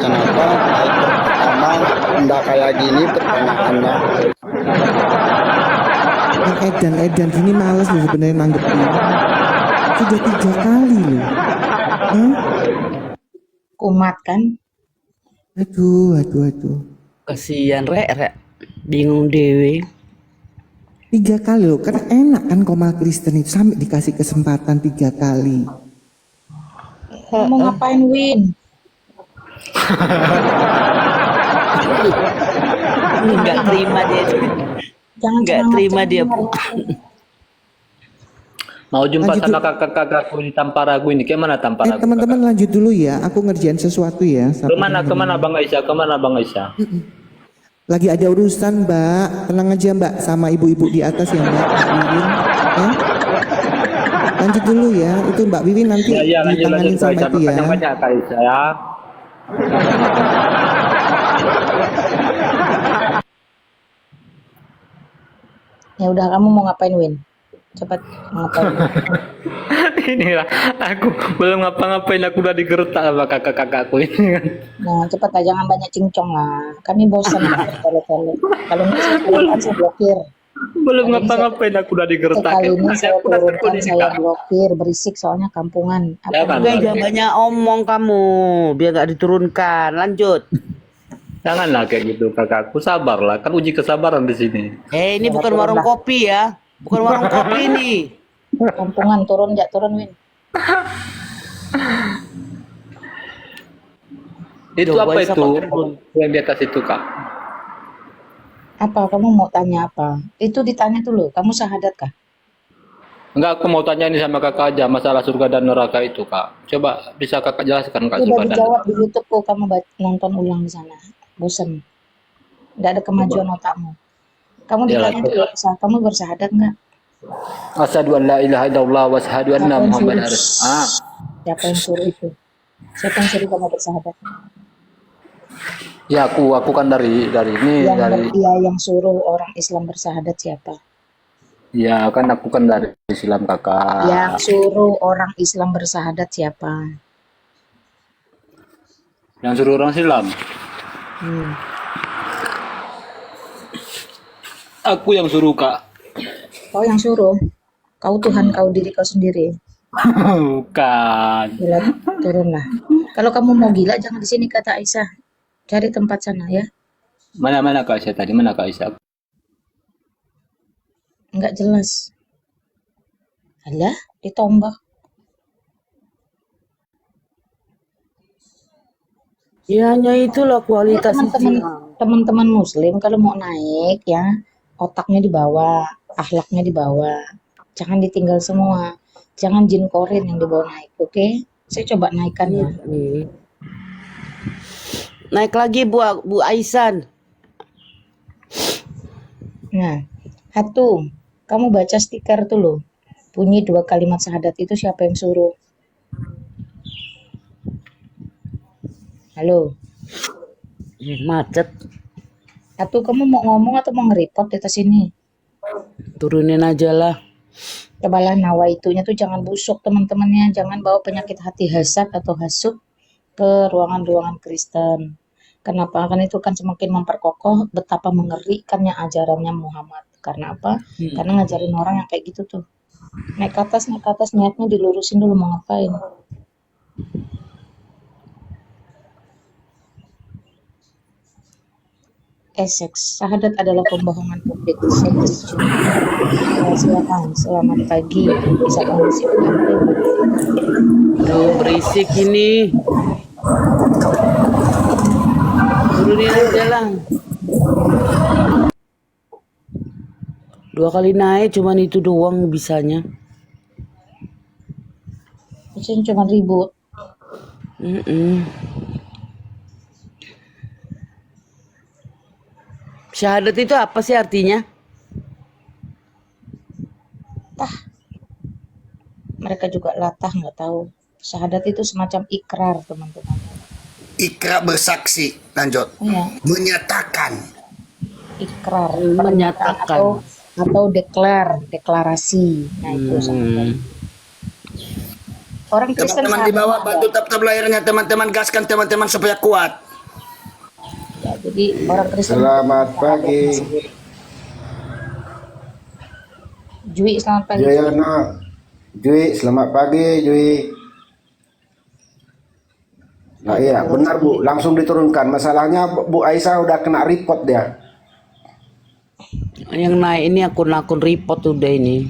Kenapa naik pertama enggak kayak gini pertanyaannya? Yang edan gini males loh sebenarnya nanggepin. Sudah 3 kali loh. Kumat kan? Aduh. Kasihan rek. Bingung dewe. 3 kali loh, karena enak kan Komal Kristen itu sampai dikasih kesempatan 3 kali. Mau ngapain Win? Enggak terima dia. Enggak terima dia. Mau jumpa Lanjut sama kakak-kakakku di Tamparagu ini. Kemana Tamparagu? Teman-teman lanjut dulu ya, aku ngerjain sesuatu ya. Kemana Bang Aisyah? Kemana Bang Aisyah? Lagi ada urusan Mbak, tenang aja Mbak, sama ibu-ibu di atas ya Mbak Wiwin. Ya. Lanjut dulu ya, itu Mbak Wiwin nanti ditanganin sama Aisyah. itu ya. Yang banyak Kak Aisyah ya. Ya udah, kamu mau ngapain Win? Cepat ngapain? Inilah aku belum ngapa-ngapain, aku udah digertak sama kakak-kakakku ini kan. Nah, cepat lah, jangan banyak cincong lah. Kami bosan tele-tele. Kalau nggak saya blokir. Belum ngapa-ngapain aku udah digertak. Sekali ini saya turunkan, saya blokir, berisik soalnya kampungan. Jangan banyak omong kamu, biar gak diturunkan. Lanjut. Janganlah kayak gitu kakakku, sabarlah, kan uji kesabaran di sini. Ini bukan warung kopi ya, bukan warung kopi ini. Kampungan, turun Win. Itu Coba apa Isa itu pakai yang di atas itu Kak? Apa kamu mau tanya apa? Itu ditanya dulu, kamu syahadat kah? Enggak, aku mau tanya ini sama kakak aja masalah surga dan neraka itu Kak. Coba bisa kakak jelaskan Kak Udah surga dan dijawab neraka. di YouTube kok, kamu nonton ulang di sana. Bosan. Nggak ada kemajuan otakmu. Kamu ditanya dulu, kamu bersyahadat nggak? Asyhadu an la ilaha illallah wa asyhadu anna Muhammadar Rasulullah. Siapa yang suruh itu? Siapa yang suruh kamu bersahadat? Ya aku kan dari ini Yang suruh orang Islam bersahadat siapa? Ya kan aku kan dari Islam kakak. Yang suruh orang Islam bersahadat siapa? Yang suruh orang Islam. Aku yang suruh Kak. Kau yang suruh? Kau Tuhan, kau diri kau sendiri. Bukan. Gila, turunlah. Kalau kamu mau gila jangan di sini kata Aisyah. Cari tempat sana ya. Mana Kak Aisyah tadi? Mana Kak Aisyah? Enggak jelas. Alah, ditombak. Ya hanya itulah kualitas Teman-teman Muslim kalau mau naik ya, otaknya dibawa, akhlaknya dibawa. Jangan ditinggal semua. Jangan jin korin yang dibawa naik, oke? Saya coba naikkan ya. Naik lagi Bu Aisan. Nah, Hatu, kamu baca stiker tuh loh. Bunyi 2 kalimat syahadat itu siapa yang suruh? Halo, Macet. Hatu, kamu mau ngomong atau mau nge-report di atas ini? Turunin aja lah. Cobalah nawaitunya tuh jangan busuk teman-temannya, jangan bawa penyakit hati hasad atau hasut ke ruangan-ruangan Kristen. Kenapa? Karena itu kan semakin memperkokoh betapa mengerikannya ajarannya Muhammad. Karena apa? Karena ngajarin orang yang kayak gitu tuh. Naik ke atas niatnya dilurusin dulu mau ngapain. Seks, syahadat adalah pembohongan publik. Silakan, selamat pagi. Bisa mengisi pengantin. Berisik ini. Turunin aja lah. 2 kali naik cuman itu doang bisanya. Itu cuma ribut. Syahadat itu apa sih artinya? Mereka juga latah nggak tahu. Syahadat itu semacam ikrar teman-teman. Ikrar bersaksi, lanjut. Iya. Menyatakan. Ikrar, Menyatakan. atau deklarasi. Nah itu syahadat. Orang Kristen Teman-teman di bawah bantu tap-tap layarnya teman-teman, gaskan teman-teman supaya kuat. Ya, jadi orang Kristen. Selamat pagi. Jui, selamat pagi. Jayana. Jui, selamat pagi, Jui. Nah iya, benar Bu, langsung diturunkan. Masalahnya Bu Aisyah udah kena report dia. Yang naik ini akun-akun report udah ini.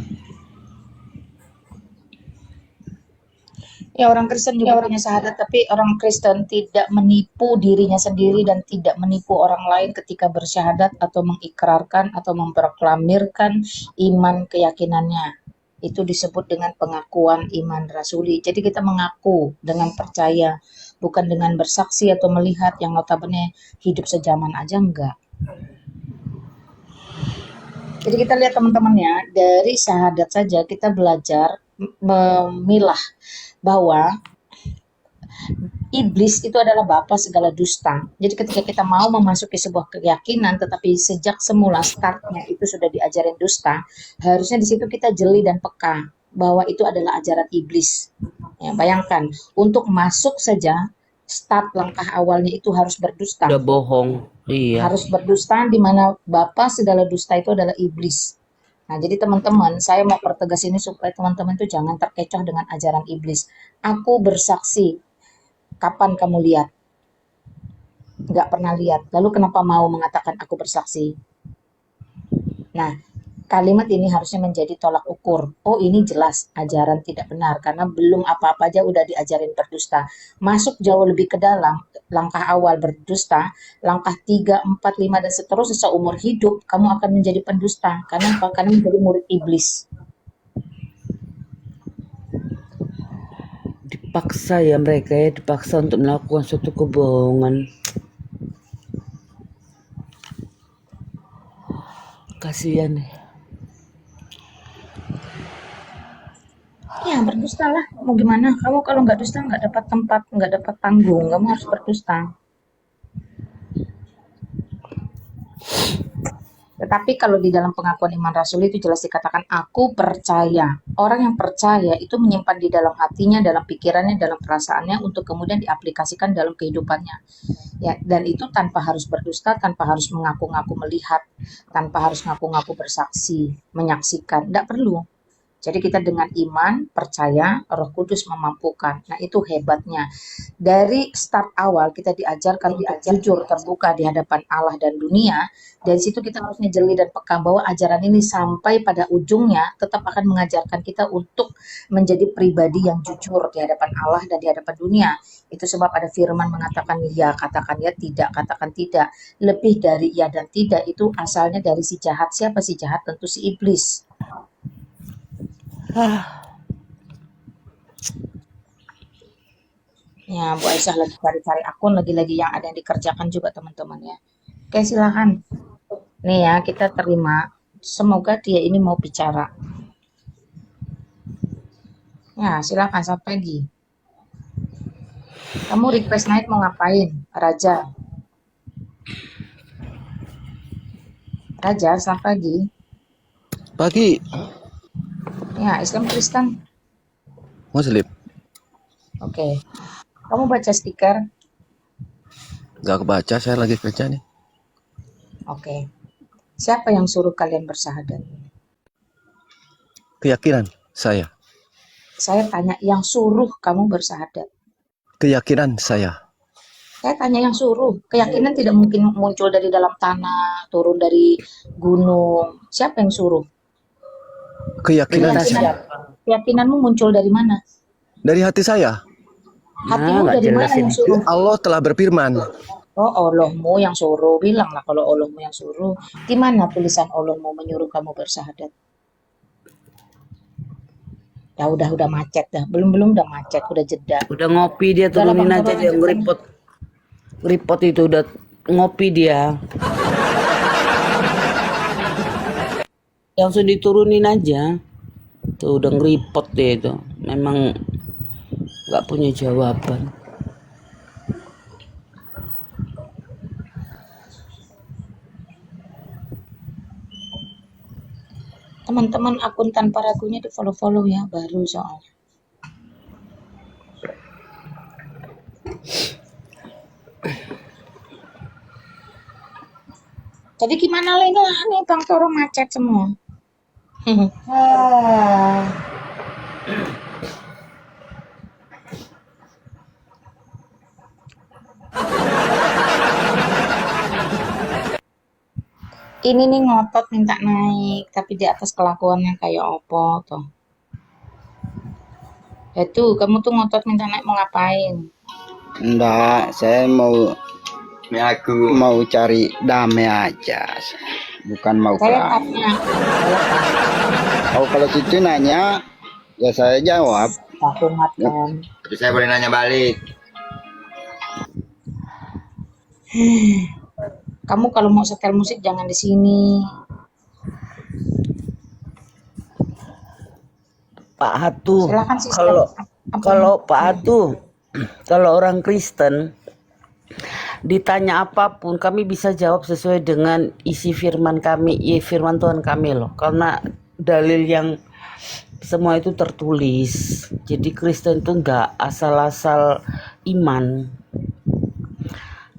Ya orang Kristen juga punya syahadat, tapi orang Kristen tidak menipu dirinya sendiri dan tidak menipu orang lain ketika bersyahadat atau mengikrarkan atau memproklamirkan iman keyakinannya. Itu disebut dengan pengakuan iman rasuli. Jadi kita mengaku dengan percaya, bukan dengan bersaksi atau melihat yang notabene hidup sejaman aja enggak. Jadi kita lihat teman-teman ya, dari syahadat saja kita belajar memilah bahwa iblis itu adalah bapa segala dusta. Jadi ketika kita mau memasuki sebuah keyakinan, tetapi sejak semula startnya itu sudah diajarin dusta, harusnya di situ kita jeli dan peka bahwa itu adalah ajaran iblis. Ya, bayangkan, untuk masuk saja start langkah awalnya itu harus berdusta. Udah bohong. Iya. Harus berdusta, di mana bapa segala dusta itu adalah iblis. Nah, jadi teman-teman, saya mau pertegas ini supaya teman-teman itu jangan terkecoh dengan ajaran iblis. Aku bersaksi, kapan kamu lihat? Nggak pernah lihat. Lalu kenapa mau mengatakan aku bersaksi? Nah, kalimat ini harusnya menjadi tolak ukur. Oh, ini jelas ajaran tidak benar karena belum apa-apa aja udah diajarin berdusta. Masuk jauh lebih ke dalam, langkah awal berdusta, langkah 3, 4, 5 dan seterusnya seumur hidup kamu akan menjadi pendusta karena apa? Karena menjadi murid iblis. Dipaksa ya mereka ya, dipaksa untuk melakukan suatu kebohongan. Kasihan. Ya, berdusta lah. Mau gimana? Kamu kalau nggak dusta nggak dapat tempat, nggak dapat panggung. Kamu harus berdusta. Tetapi kalau di dalam pengakuan iman rasul itu jelas dikatakan aku percaya. Orang yang percaya itu menyimpan di dalam hatinya, dalam pikirannya, dalam perasaannya untuk kemudian diaplikasikan dalam kehidupannya. Ya, dan itu tanpa harus berdusta, tanpa harus mengaku-ngaku melihat, tanpa harus ngaku-ngaku bersaksi, menyaksikan. Tidak perlu. Jadi kita dengan iman, percaya, Roh Kudus memampukan. Nah itu hebatnya. Dari start awal kita diajarkan untuk jujur, terbuka di hadapan Allah dan dunia. Dari situ kita harusnya jeli dan peka bahwa ajaran ini sampai pada ujungnya tetap akan mengajarkan kita untuk menjadi pribadi yang jujur di hadapan Allah dan di hadapan dunia. Itu sebab ada firman mengatakan ya, katakan ya, tidak, katakan tidak. Lebih dari ya dan tidak itu asalnya dari si jahat. Siapa si jahat? Tentu si iblis. Ya, Bu Aisyah lagi cari-cari akun lagi-lagi yang ada yang dikerjakan juga teman-teman ya. Oke, silakan. Nih ya, kita terima. Semoga dia ini mau bicara. Ya, silakan selamat pagi. Kamu request naik mau ngapain, Raja? Raja, selamat pagi. Pagi, Ya, Islam Kristen. Muslim. Oke. Kamu baca stiker? Gak kebaca, saya lagi kerja nih. Oke. Siapa yang suruh kalian bersahadat? Keyakinan saya. Saya tanya yang suruh kamu bersahadat. Keyakinan saya. Saya tanya yang suruh. Keyakinan tidak mungkin muncul dari dalam tanah, turun dari gunung. Siapa yang suruh? Keyakinan saya. Keyakinanmu muncul dari mana? Dari hati saya. Hatimu dari mana yang suruh? Allah telah berfirman. Oh, Allahmu yang suruh. Bilanglah kalau Allahmu yang suruh. Di mana tulisan Allahmu menyuruh kamu bersahadat? Ya udah macet dah. Belum udah macet, udah jeda. Udah ngopi dia, Udah lah, turunin Bang, aja turun dia aja. ngeripot. Ngeripot itu udah ngopi dia. Langsung diturunin aja. Tuh udah ngeripot dia itu. Memang nggak punya jawaban. Teman-teman akun tanpa ragunya di follow-follow ya, baru soalnya. Jadi gimana lagi nih Bang Toro macet semua? Ini nih ngotot minta naik, tapi di atas kelakuannya kayak opo tuh. Kamu tuh ngotot minta naik mau ngapain? Enggak, saya mau cari damai aja, bukan mau Saya perang. tanya, Kalau situ nanya, ya saya jawab. aku makan. Tapi saya boleh nanya balik. Kamu kalau mau setel musik jangan di sini. Pak Hatu, Silakan sister. kalau Pak Hatu, kalau orang Kristen ditanya apapun kami bisa jawab sesuai dengan isi firman kami, firman Tuhan kami loh. Karena dalil yang semua itu tertulis. Jadi Kristen itu nggak asal-asal iman.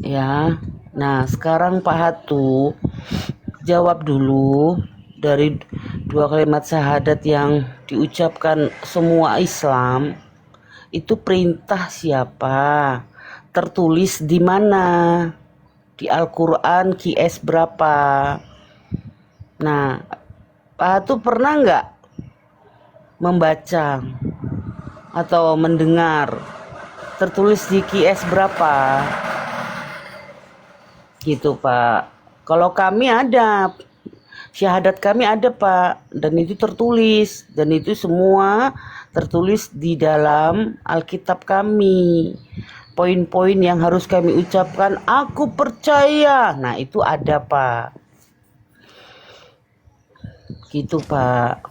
Ya. Nah, sekarang Pak Hatu jawab dulu dari 2 kalimat syahadat yang diucapkan semua Islam. Itu perintah siapa? Tertulis di mana? Di Al-Quran QS berapa? Nah, Pak Hatu pernah nggak membaca atau mendengar tertulis di QS berapa? Gitu Pak. Kalau kami ada, syahadat kami ada Pak, dan itu tertulis, dan itu semua tertulis di dalam Alkitab kami. Poin-poin yang harus kami ucapkan, aku percaya. Nah itu ada Pak. Gitu Pak.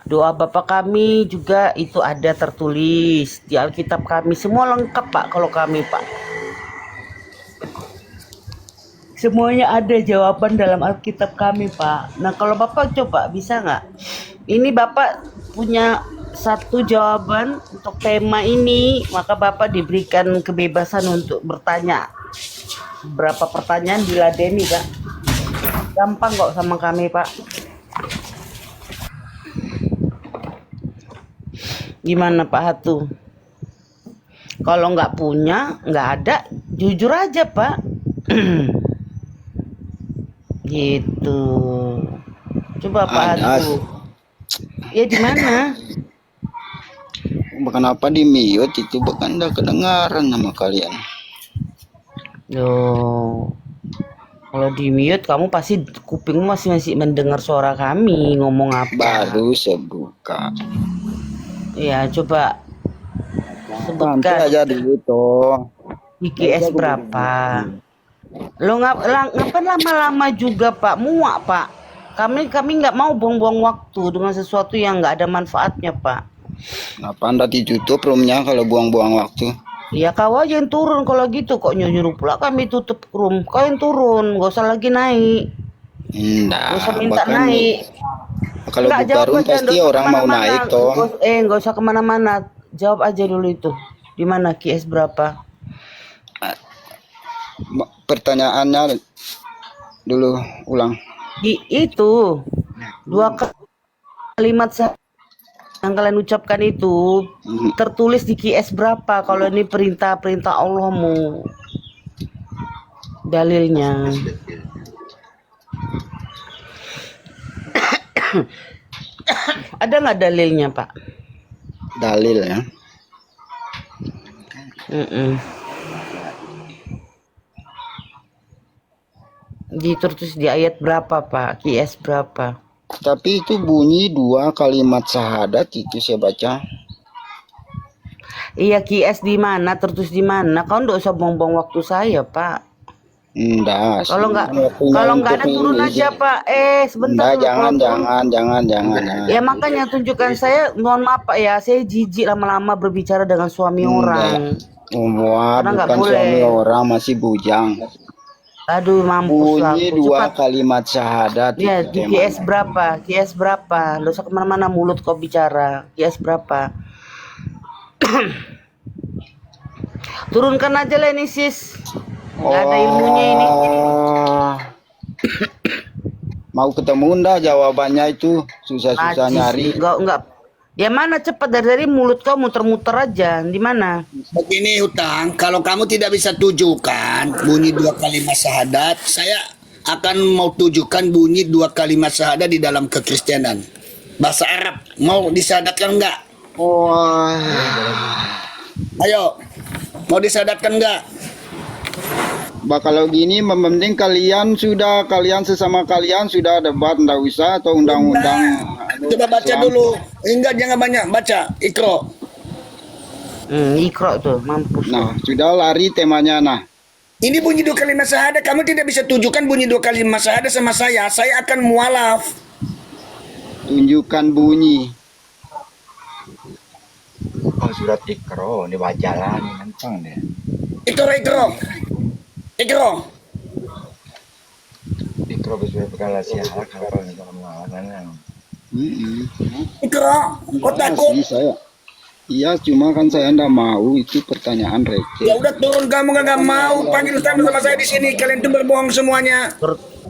Doa Bapak kami juga itu ada tertulis di Alkitab kami. Semua lengkap Pak kalau kami Pak. Semuanya ada jawaban dalam Alkitab kami Pak. Nah kalau Bapak coba bisa nggak? Ini Bapak punya satu jawaban untuk tema ini, maka Bapak diberikan kebebasan untuk bertanya. Berapa pertanyaan diladeni Pak. Gampang kok sama kami Pak. Gimana Pak Hatu? Kalau nggak punya, nggak ada, jujur aja Pak. Gitu. Coba Pak Hatu. Ya di mana? Kenapa di mute itu bukan udah kedengaran sama kalian? Loh. Kalau di mute kamu pasti kupingmu masih mendengar suara kami ngomong apa. Baru saya buka. Ya coba Santai Sebutkan aja dulu toh. IKS berapa. Lo ngapain lama-lama juga Pak, muak Pak. Kami nggak mau buang-buang waktu dengan sesuatu yang nggak ada manfaatnya Pak. Kenapa anda ditutup roomnya kalau buang-buang waktu? Ya kau aja yang turun kalau gitu, kok nyuruh pula kami tutup room. Kau yang turun, gak usah lagi naik. Gak usah minta bahkan naik. kalau Nggak, buka jawab room aja, pasti nggak usah orang mau kemana-mana. naik toh. Nggak usah kemana-mana. Jawab aja dulu itu. Di mana QS berapa? Pertanyaannya dulu ulang. Itu dua kalimat yang kalian ucapkan itu tertulis di QS berapa? Kalau ini perintah Allahmu, dalilnya. Ada nggak dalilnya Pak? Dalil ya. Terus di ayat berapa Pak? QS berapa? Tapi itu bunyi 2 kalimat syahadat itu saya baca. Iya, QS di mana? Tertulis di mana? Kau nggak usah buang-buang waktu saya Pak. Enggak. Kalau nggak ada turun aja Pak. Sebentar dulu. Jangan. Ya makanya tunjukkan saya. Mohon maaf Pak ya, saya jijik lama-lama berbicara dengan suami orang. Wah, Karena nggak bukan boleh. suami orang, masih bujang. Aduh, mampus lah. Bunyi 2 kalimat syahadat. Ya, itu di QS berapa? QS berapa? Nggak usah kemana-mana mulut kau bicara. QS berapa? Turunkan aja lah ini sis. Nggak ada ilmunya ini. Mau ketemu ndak jawabannya itu susah-susah nyari. Enggak. Ya mana cepat dari mulut kau muter-muter aja. Di mana? Begini Hutang, kalau kamu tidak bisa tujukan bunyi 2 kalimat syahadat, saya akan mau tujukan bunyi 2 kalimat syahadat di dalam kekristenan. Bahasa Arab, mau disyahadatkan enggak? Ayo, mau disyahadatkan enggak? Kalau gini penting kalian sesama kalian sudah debat, ndak usah atau undang-undang. Coba baca dulu. Enggak, jangan banyak baca. Ikro. Ikro tuh, mampus. Nah, sudah lari temanya. Nah, ini bunyi 2 kalimat syahadat. Kamu tidak bisa tujukan bunyi 2 kalimat syahadat sama saya. Saya akan mualaf. Tunjukkan bunyi. Surat Iqra ini bajalan nantang deh. Ikro. Iqra bersuara perkara siapa kalau dalam mengawanan. Ikro, kau takut? Iya, cuma kan saya ndak mau, itu pertanyaan receh. Ya udah turun, kamu nggak mau panggil sama saya di sini. Kalian tuh berbohong semuanya.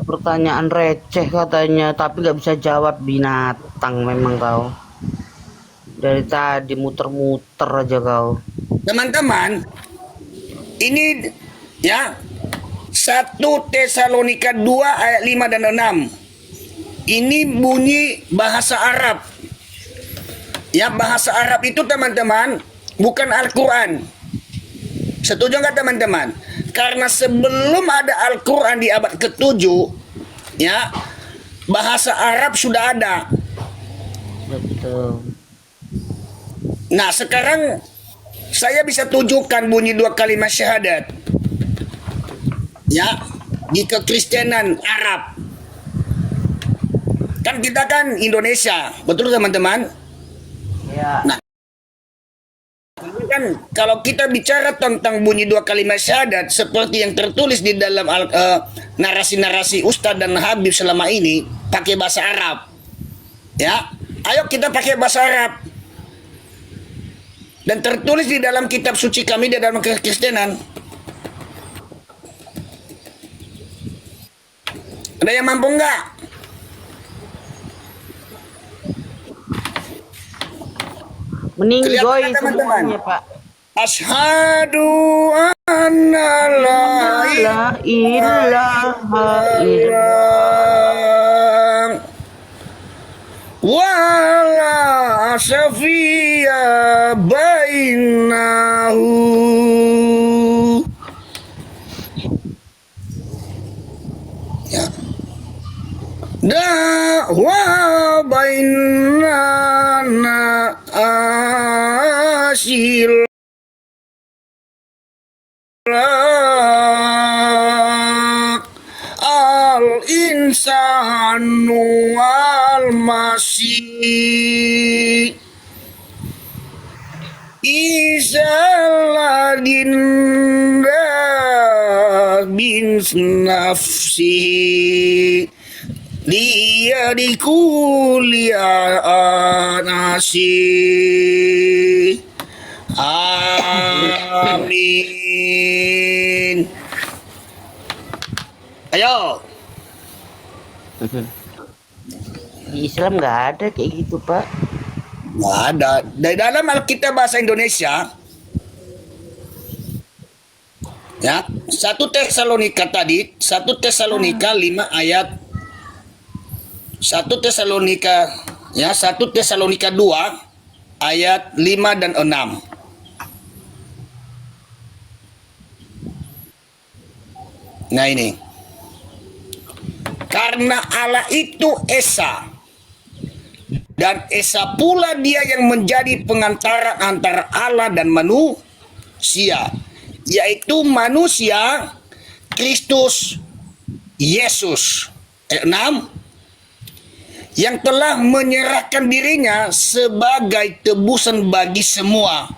Pertanyaan receh katanya, tapi nggak bisa jawab. Binatang memang kau. Dari tadi muter-muter aja kau. Teman-teman, ini ya 1 Tesalonika 2 ayat 5 dan 6. Ini bunyi bahasa Arab. Ya, bahasa Arab itu teman-teman bukan Al-Quran. Setuju nggak teman-teman? Karena sebelum ada Al-Quran di abad ke-7, ya, bahasa Arab sudah ada. Betul. Nah, sekarang saya bisa tunjukkan bunyi 2 kalimat syahadat. Ya, di kekristenan Arab. Kan kita kan Indonesia, betul teman-teman? Ya. Nah, kan kalau kita bicara tentang bunyi 2 kalimat syahadat seperti yang tertulis di dalam narasi-narasi Ustadz dan Habib selama ini pakai bahasa Arab. Ya, ayo kita pakai bahasa Arab. Dan tertulis di dalam kitab suci kami di dalam kekristenan. Ada yang mampu enggak? Meninggoy semuanya Pak. Asyhadu anna la ilaha illallah wa la syafi'a bainahu. Ya. Da'wa bainana asyil al-insanu wal-masih Isaladin bin nafsihi dia dikuliah nasi. Amin. Ayo. Di Islam nggak ada kayak gitu, Pak. Nggak ada. Dari dalam Alkitab bahasa Indonesia, ya, 1 Tesalonika tadi, 1 Tesalonika 5 ayat 1 Tesalonika ya, 1 Tesalonika 2 ayat 5 dan 6. Nah ini. Karena Allah itu Esa, dan Esa pula dia yang menjadi pengantara antara Allah dan manusia, yaitu manusia Kristus Yesus. 6, yang telah menyerahkan dirinya sebagai tebusan bagi semua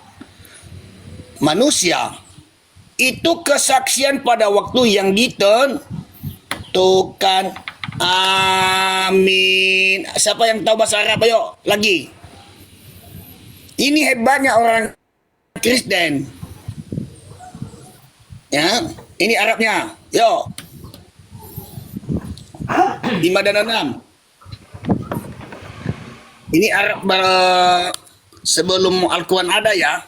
manusia. Itu kesaksian pada waktu yang ditentukan. Amin. Siapa yang tahu bahasa Arab? Ayo lagi. Ini hebatnya orang Kristen. Ya, ini Arabnya. Yo. 5 dan 6. Ini Arab sebelum Al-Quran ada ya.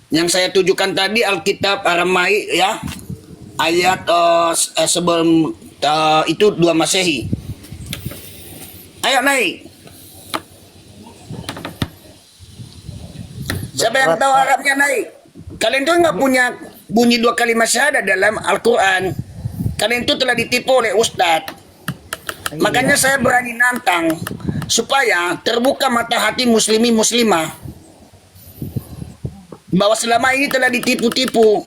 Yang saya tujukan tadi Alkitab Aramai ya. Ayat sebelum itu 2 Masehi. Ayo naik. Siapa yang tahu Arabnya naik? Kalian tuh nggak punya bunyi 2 kalimat syahadat dalam Al-Quran. Kalian itu telah ditipu oleh Ustadz. Makanya saya berani nantang supaya terbuka mata hati muslimi muslimah bahwa selama ini telah ditipu-tipu.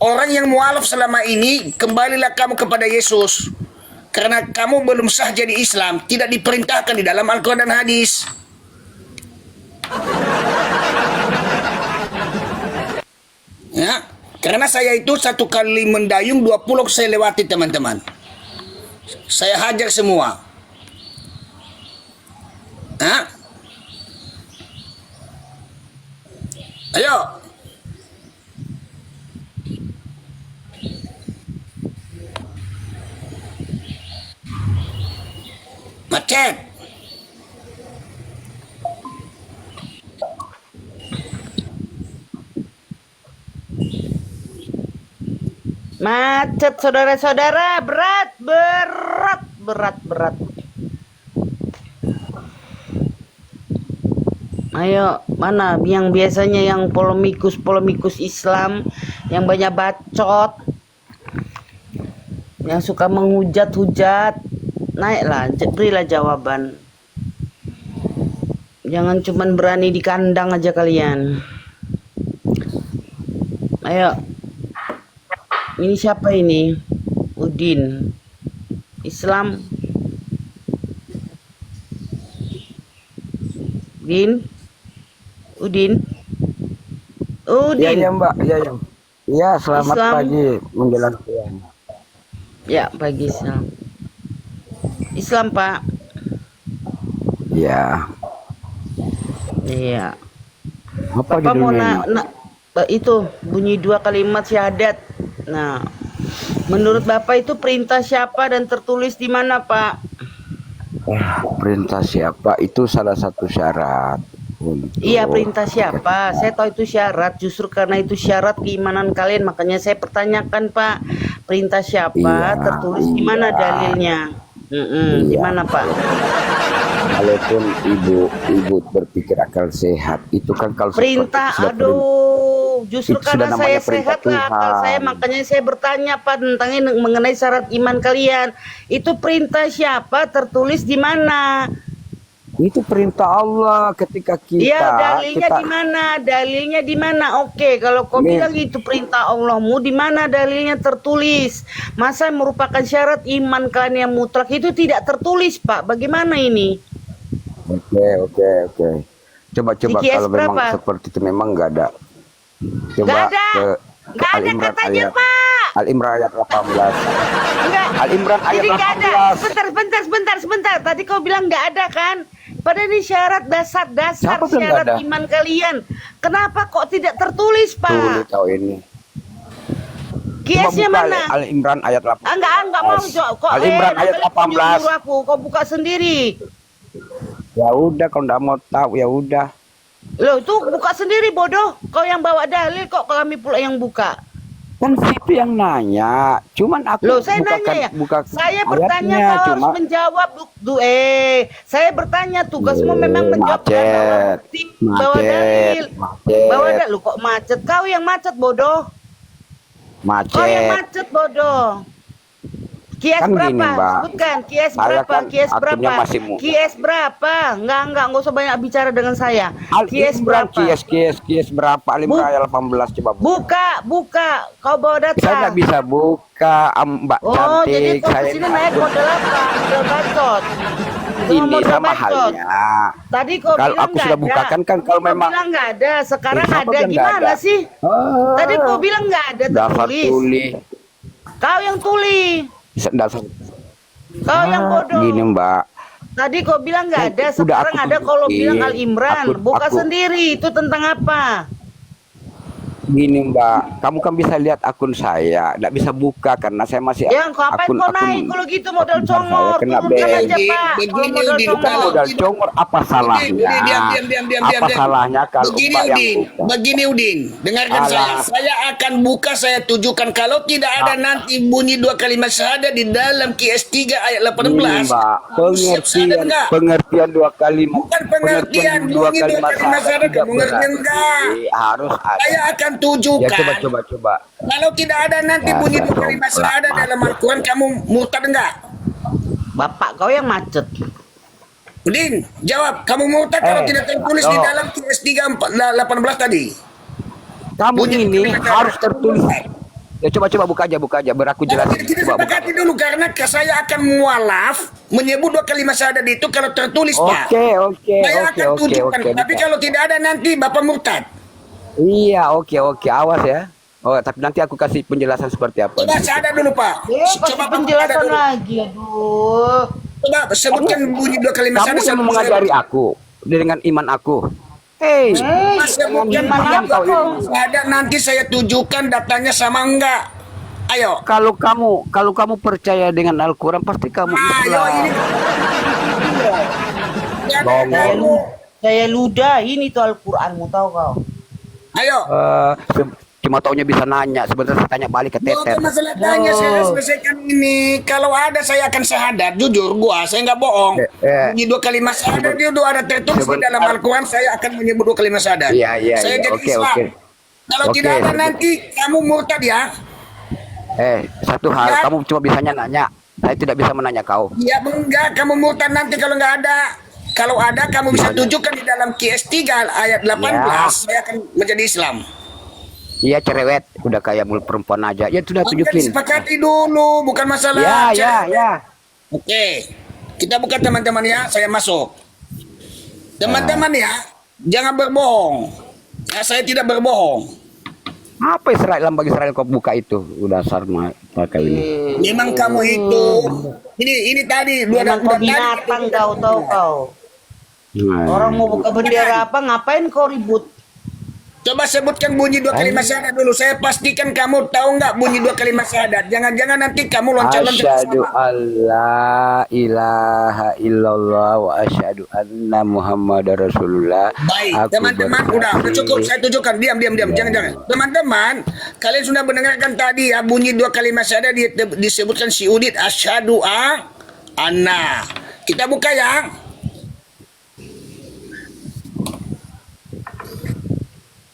Orang yang mualaf selama ini, kembalilah kamu kepada Yesus. Karena kamu belum sah jadi Islam, tidak diperintahkan di dalam Al-Quran dan hadis. Ya, karena saya itu 1 kali mendayung 2 pulau saya lewati teman-teman. Saya hajar semua. Hah? Ayo. Macet. Macet saudara-saudara, berat. Ayo, mana yang biasanya yang polemikus Islam, yang banyak bacot, yang suka menghujat-hujat, naiklah, berilah jawaban. Jangan cuman berani di kandang aja kalian. Ayo. Ini siapa ini? Udin. Islam. Udin. Iya, ya, Mbak. Iya. Iya, selamat Islam. pagi menjelang siang. Ya, pagi Islam. Islam, Pak. Iya. Iya. Apa Bapak mau judulnya? itu bunyi 2 kalimat syahadat. Nah, menurut Bapak itu perintah siapa dan tertulis di mana, Pak? Perintah siapa itu salah satu syarat untuk Iya, perintah siapa? Saya tahu itu syarat. Justru karena itu syarat keimanan kalian, makanya saya pertanyakan, Pak. Perintah siapa? Iya, Tertulis di mana dalilnya? Di mana, Pak? Walaupun ibu berpikir akal sehat itu kan kalau Perintah, sudah justru itu sudah karena namanya saya perintah sehat lah akal Tuhan. saya, makanya saya bertanya, Pak, tentang mengenai syarat iman kalian. Itu perintah siapa? Tertulis di mana? Itu perintah Allah ketika kita. Iya, dalilnya kita di mana? Dalilnya di mana? Oke, kalau kau Nih. bilang itu perintah Allahmu, di mana dalilnya tertulis? Masa merupakan syarat iman kalian yang mutlak itu tidak tertulis, Pak? Bagaimana ini? Oke. Coba Di QS kalau memang berapa? seperti itu memang nggak ada. Coba Nggak ada. ke Nggak ada Al-Imran katanya, ayat Pak. Al-Imran ayat 18. Enggak. Al-Imran ayat Jadi nggak ada. 18. Sebentar. Tadi kau bilang nggak ada kan? Padahal ini syarat dasar Siapa bilang syarat nggak ada? iman kalian. Kenapa kok tidak tertulis, Tuh Pak? tahu ini. QS-nya Coba buka mana? Al-Imran ayat 18. Enggak mau kok. Al-Imran ayat 18. Nyuruh aku, kau buka sendiri. Ya udah kalau nggak mau tahu ya udah. Loh, itu buka sendiri bodoh. Kau yang bawa dalil kok kami pula yang buka. Kan situ yang nanya. Cuman aku Loh, saya bukakan, nanya ya. buka Saya bertanya ayatnya, kau cuma harus menjawab. Saya bertanya tugasmu memang menjawab macet. bawa dalil. Macet. Bawa dalil. Loh, kok macet? Kau yang macet bodoh. Kau yang macet bodoh. Kias Kan berapa? gini, Mbak. Sebutkan. Kias Saya berapa? kan Kias akunnya berapa? masih muda. Kias berapa? Enggak usah banyak bicara dengan saya. Kias Al-Imran berapa? kies berapa? Al-Imran ayat 18 coba. Buka. Kau bawa data. Saya nggak bisa buka, Mbak Oh, jadi cantik. kau Saya kesini naik model apa? Model bacot. Itu ini model sama bacot. halnya. Tadi kau Kalau bilang aku nggak sudah ada. bukakan kan kalau Kau memang bilang nggak ada. Sekarang siapa ada. bilang nggak Gimana ada? sih? Tadi kau bilang nggak ada dasar tertulis. tuli. Kau yang tuli. Dasar. Kau yang bodoh. Gini Mbak. Tadi kau bilang nggak ada. Udah Sekarang aku ada. Kalau tunjukin. bilang Al-Imran. Buka Aku- sendiri. Itu tentang apa? Gini Mbak, kamu kan bisa lihat akun saya, nggak bisa buka karena saya masih Yang ngapain kau naik kalau gitu modal congor? kena Turunkan ban. aja, Pak. Kalau modal congor. Modal congor apa salahnya? Diam. Apa salahnya kalau Begini Mbak yang Udin, buka? begini Udin, dengarkan Alah. saya akan buka, saya tujukan kalau tidak ada nanti bunyi dua kalimat syahadat di dalam QS 3 ayat 18. Ini Mbak, pengertian enggak? pengertian dua kalimat. Bukan pengertian bunyi dua kalimat syahadat, tidak pengertian enggak? berarti harus ada. Saya akan Ya tujukan. coba. Kalau tidak ada nanti Ya, bunyi saya dua kalimat coba. syahadat dalam Al-Quran, kamu murtad enggak? Bapak kau yang macet. Udin, jawab. Kamu murtad kalau tidak tertulis di dalam QS 3 18 tadi. Kamu Bunyi ini kalimat harus syahadat. tertulis. Ya coba buka aja, biar aku jelasin. Kita Coba buka. sepakati dulu karena saya akan mualaf menyebut dua kalimat syahadat itu kalau tertulis, Pak. Oke, Saya akan tunjukkan. Tapi bisa. kalau tidak ada nanti Bapak murtad. Iya, oke, awas ya. Oh, tapi nanti aku kasih penjelasan seperti apa. Coba syahadat dulu, Pak. Kasih penjelasan dulu. lagi. Aduh. Coba sebutkan bunyi dua kalimat Kamu syahadat. yang mengajari aku dengan iman aku. Hei, Mas sebutkan bunyi dua kalimat syahadat, nanti saya tunjukkan datanya sama enggak. Ayo. Kalau kamu percaya dengan Al-Quran pasti kamu Islam. Saya ludahin itu Al-Quranmu, tahu kau. Ayo. Cuma taunya bisa nanya. Sebentar saya tanya balik ke Tetet. Bukan masalah tanya, saya selesaikan ini. Kalau ada saya akan syahadat. Jujur saya nggak bohong. Bunyi dua kalimat syahadat itu ada tertulis di dalam Al-Quran. Saya akan menyebut dua kalimat syahadat. Iya. Saya jadi Oke. Islam. Kalau tidak ada nanti kamu murtad ya. Satu hal, kamu cuma bisanya nanya. Saya tidak bisa menanya kau. Ya enggak, kamu murtad nanti kalau nggak ada. Kalau ada kamu bisa tunjukkan di dalam QS 3 ayat 18. Saya akan menjadi Islam. Iya cerewet, udah kayak mulut perempuan aja. Ya sudah tunjukin. Disepakati dulu, bukan masalah. Ya. Oke, kita buka teman-teman ya, saya masuk. Teman-teman ya, jangan berbohong. Ya, saya tidak berbohong. Apa Israel bagi Israel kau buka itu? Udah sarma pakai ini. Memang kamu itu. Ini tadi Memang kau binatang tahu kau. Orang mau buka bendera apa, ngapain kau ribut? Coba sebutkan bunyi dua kalimat syahadat dulu. Saya pastikan kamu tahu nggak bunyi dua kalimat syahadat. Jangan-jangan nanti kamu loncat-loncat. Asyhadu alla ilaha illallah wa asyhadu anna Muhammadar Rasulullah. Baik, teman-teman, udah cukup. Saya tunjukkan. Diam. Jangan. Teman-teman, kalian sudah mendengarkan tadi ya bunyi dua kalimat syahadat disebutkan si Udit. Asyhadu anna. Kita buka ya.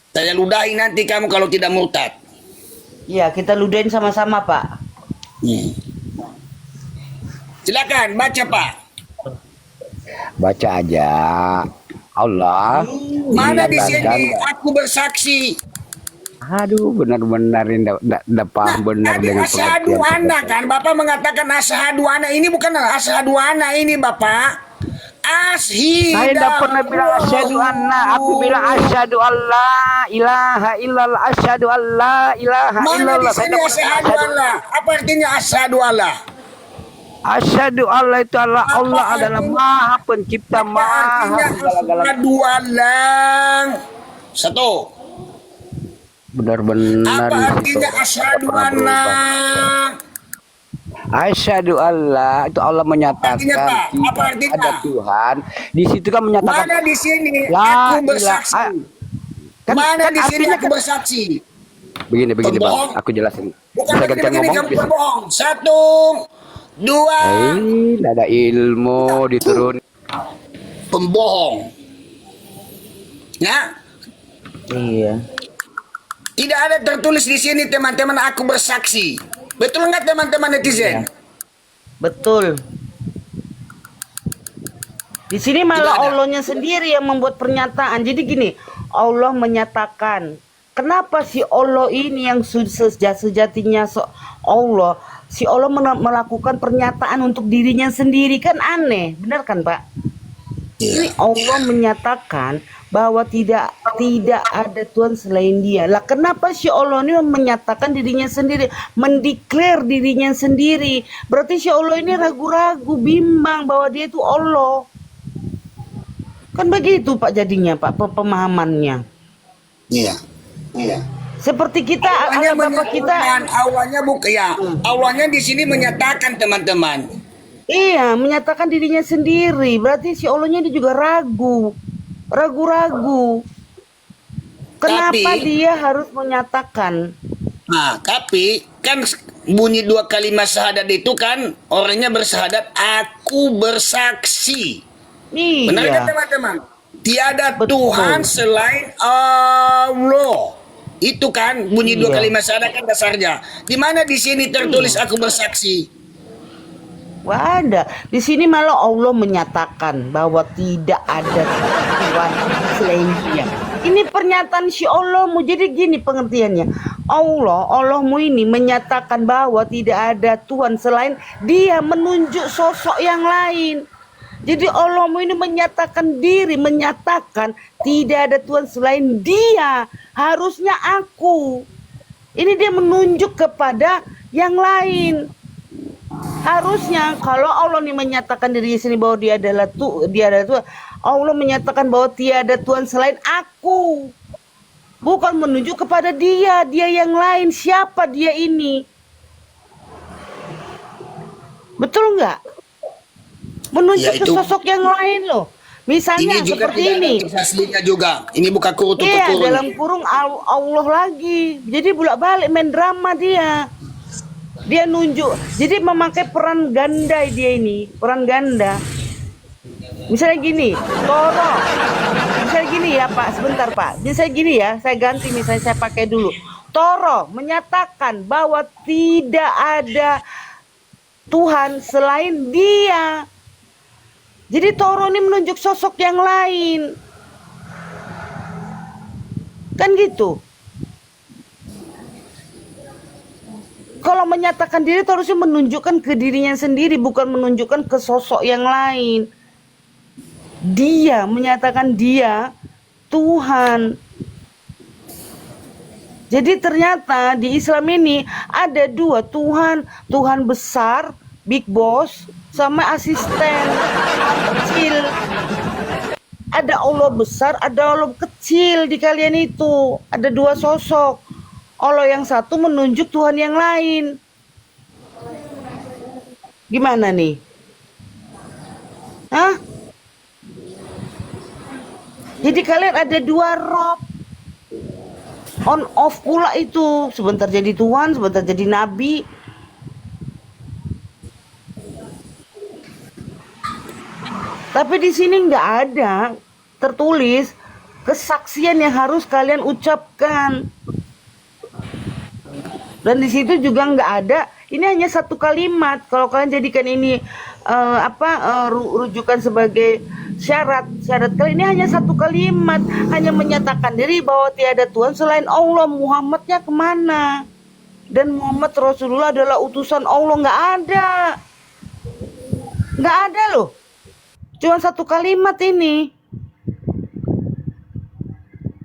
Saya ludahi nanti kamu kalau tidak murtad. Iya, kita ludahin sama-sama, Pak. Silakan baca, Pak. Baca aja. Allah Mana di menyatakan, sini aku bersaksi. aduh benar-benar ini ndak paham benar Tadi dengan asyhadu pengertian anna kata. kan, Bapak mengatakan asyhadu anna, ini bukan asyhadu anna ini Bapak. Saya tidak pernah bilang asyhadu anna, aku bilang asyhadu alla ilaha illallah, asyhadu alla ilaha Mana di illallah. Saya sini tidak pernah asyhadu Allah? Apa artinya asyhadu Allah? asyhadu alla itu Allah, Allah adalah Maha Pencipta, Maha segala-galanya. Asyhadu Allah. Satu. Benar-benar Apa di situ artinya tidak asyhadu pernah berubah. Allah? Asyhadu Allah itu Allah menyatakan Artinya apa? Apa tidak artinya? ada Tuhan. Di situ kan menyatakan Mana di sini La aku ilaha- bersaksi? Mana di sini artinya aku bersaksi? begini Bang, Pembohong. aku jelasin. Bukan Bisa gantian begini, ngomong? kamu Bisa. berbohong. Satu, dua, Nggak ada ilmu diturun. pembohong. Ya, Iya. tidak ada tertulis di sini teman-teman aku bersaksi. Betul nggak teman-teman netizen? Betul. Di sini malah Allahnya sendiri yang membuat pernyataan. Jadi gini, Allah menyatakan. Kenapa si Allah ini yang sejatinya Allah, si Allah melakukan pernyataan untuk dirinya sendiri, kan aneh, benar kan Pak? Ini Allah menyatakan bahwa tidak ada Tuhan selain Dia. Lah kenapa si Allah ini menyatakan dirinya sendiri, mendeklar dirinya sendiri? Berarti si Allah ini ragu-ragu, bimbang bahwa Dia itu Allah. Kan begitu Pak jadinya Pak pemahamannya. Iya. Iya. Seperti kita Awalnya Bapak kita. awalnya bukan ya. Awalnya di sini menyatakan teman-teman. Iya, menyatakan dirinya sendiri. Berarti si Allahnya dia juga ragu-ragu. Kenapa dia harus menyatakan? Nah, tapi kan bunyi dua kalimat syahadat itu kan orangnya bersyahadat aku bersaksi. Iya. Benar kan teman-teman? Tiada Tuhan selain Allah. Itu kan bunyi dua kalimat syahadat kan dasarnya. Di mana di sini tertulis aku bersaksi? Wah, ada. Di sini malah Allah menyatakan bahwa tidak ada Tuhan selain Dia. Ini pernyataan si Allahmu. Jadi gini pengertiannya. Allahmu ini menyatakan bahwa tidak ada Tuhan selain Dia, menunjuk sosok yang lain. Jadi Allahmu ini menyatakan diri, menyatakan tidak ada Tuhan selain Dia. Harusnya aku. Ini dia menunjuk kepada yang lain. Harusnya kalau Allah ini menyatakan dirinya sendiri bahwa Dia adalah Tuhan, Allah menyatakan bahwa tiada Tuhan selain aku. Bukan menunjuk kepada Dia yang lain. Siapa Dia ini? Betul nggak? Menunjuk ke sosok yang lain loh. Misalnya Ini juga seperti tidak ini. ada aslinya juga. Ini bukan kurung Iya, kurung. dalam kurung Allah lagi. Jadi bolak-balik main drama dia. Dia nunjuk. Jadi memakai peran ganda dia ini, peran ganda. Misalnya gini, Toro. Misalnya gini ya Pak, sebentar Pak. Misalnya gini ya, saya ganti misalnya saya pakai dulu. Toro menyatakan bahwa tidak ada Tuhan selain Dia. Jadi Toro ini menunjuk sosok yang lain. Kan gitu. Kalau menyatakan diri itu harusnya menunjukkan ke dirinya sendiri, bukan menunjukkan ke sosok yang lain. Dia menyatakan Dia Tuhan. Jadi ternyata di Islam ini ada dua Tuhan. Tuhan besar, big boss, sama asisten kecil. Ada Allah besar, ada Allah kecil di kalian itu. Ada dua sosok. Allah yang satu menunjuk Tuhan yang lain. Gimana nih? Hah? Jadi kalian ada dua rob. On off pula itu. Sebentar jadi Tuhan, sebentar jadi Nabi. Tapi di sini nggak ada tertulis kesaksian yang harus kalian ucapkan. Dan di situ juga nggak ada. Ini hanya satu kalimat. Kalau kalian jadikan ini rujukan sebagai syarat kali ini hanya satu kalimat, hanya menyatakan diri bahwa tiada Tuhan selain Allah. Muhammadnya kemana? Dan Muhammad Rasulullah adalah utusan Allah. Nggak ada loh, cuma satu kalimat ini.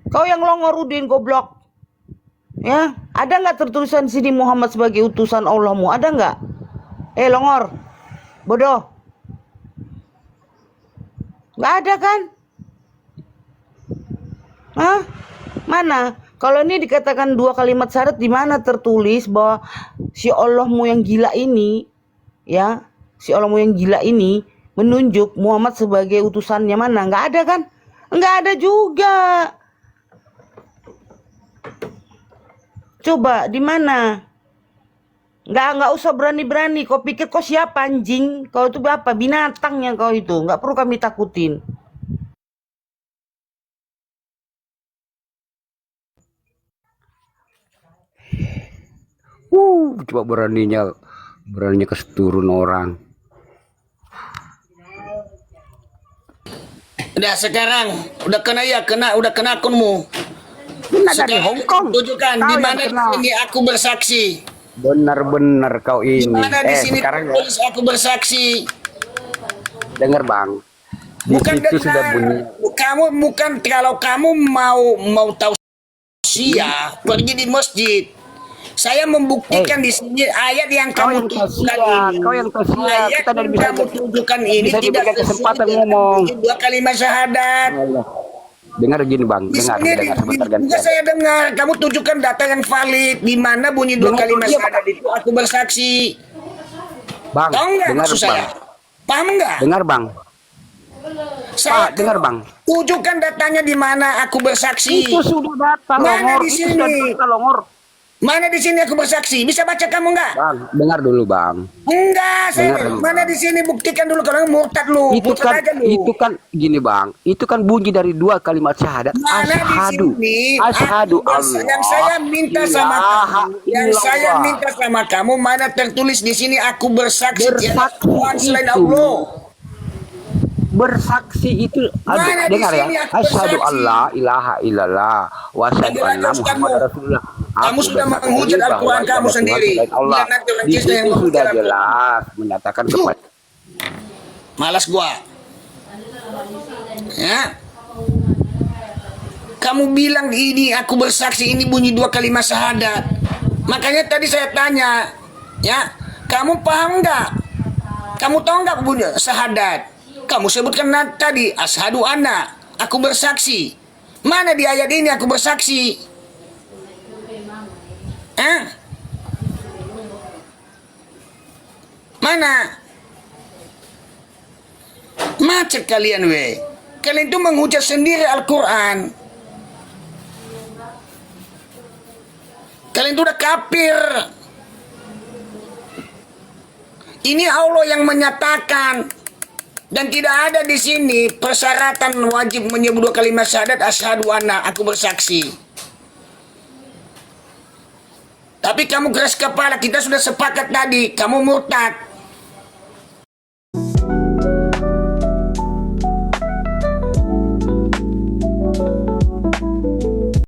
Kau yang longorudin goblok, ya, ada nggak tertulisan di sini Muhammad sebagai utusan Allahmu? Ada nggak? Longor, bodoh, nggak ada kan? Hah? Mana? Kalau ini dikatakan dua kalimat syarat, di mana tertulis bahwa si Allahmu yang gila ini, ya, si Allahmu yang gila ini menunjuk Muhammad sebagai utusannya? Mana? Nggak ada kan? Nggak ada juga. Coba di mana? Nggak usah berani-berani. Kau pikir kau siapa, anjing? Kau itu apa? Binatangnya kau itu. Nggak perlu kami takutin. Coba beraninya keseturun orang. Udah sekarang, udah kena akunmu. Benar dari Hongkong. Tunjukkan di mana di sini aku bersaksi. Benar-benar kau Di ini. mana di sini Sekarang ya, tulis aku bersaksi. dengar bang. Di Bukan situ sudah bunyi. bukan kalau kamu mau tahu pergi di masjid. Saya membuktikan di sini ayat yang kamu tunjukkan ini. Kau yang tahu sia. Ayat Kita dari yang bisa kamu tunjukkan ini bisa tidak diberikan kesempatan ngomong. dua kalimat syahadat. Dengar gini bang, Di dengar sini sebentar juga gantian. saya dengar kamu tunjukkan data yang valid di mana bunyi dua Dengar, kalimat iya, syahadat itu aku bersaksi. Bang, Tahu nggak dengar maksud bang. saya? Paham nggak? Dengar bang. Saya dengar bang. tunjukkan datanya di mana aku bersaksi. Itu sudah data Mana longor. di Itu sudah sini? data longor. Mana di sini aku bersaksi? Bisa baca kamu nggak? Bang, dengar dulu bang. Enggak, saya Dengar dulu. mana di sini buktikan dulu kalau murtad lu. Murtad aja lu. Itu kan gini bang. Itu kan bunyi dari dua kalimat syahadat. Mana Asyhadu. di sini? Asyhadu Aku Allah. yang saya minta sama ilaha kamu, yang illallah. saya minta sama kamu, mana tertulis di sini aku bersaksi tiada Bersaksi Tuhan selain itu. Allah. Bersaksi itu Mana di dengar ya. sini aku Asyhadu bersaksi? Allah ilaha illallah wa asyhadu Dengar anna aja, Muhammad Ustazmu. Rasulullah. Kamu Aku sudah bersaksi menghujat bahwa Al-Quran tidak kamu ada Tuhan sendiri. selain Allah. Lihat nanti orang Di Kristen yang situ menghujat sudah Al-Quran. jelas menyatakan kepada Malas gua. Ya. Kamu bilang ini aku bersaksi, ini bunyi dua kalimat syahadat. Makanya tadi saya tanya, ya, kamu paham nggak? Kamu tahu nggak bunyi syahadat? Kamu sebutkan tadi asyhadu anna, aku bersaksi. Mana di ayat ini aku bersaksi? Mana? Macet kalian we. Kalian itu menghujat sendiri Al-Quran. Kalian itu udah kafir. Ini Allah yang menyatakan. Dan tidak ada di sini persyaratan wajib menyebut dua kalimat syahadat asyhadu anna, aku bersaksi. Tapi kamu keras kepala, kita sudah sepakat tadi, kamu murtad.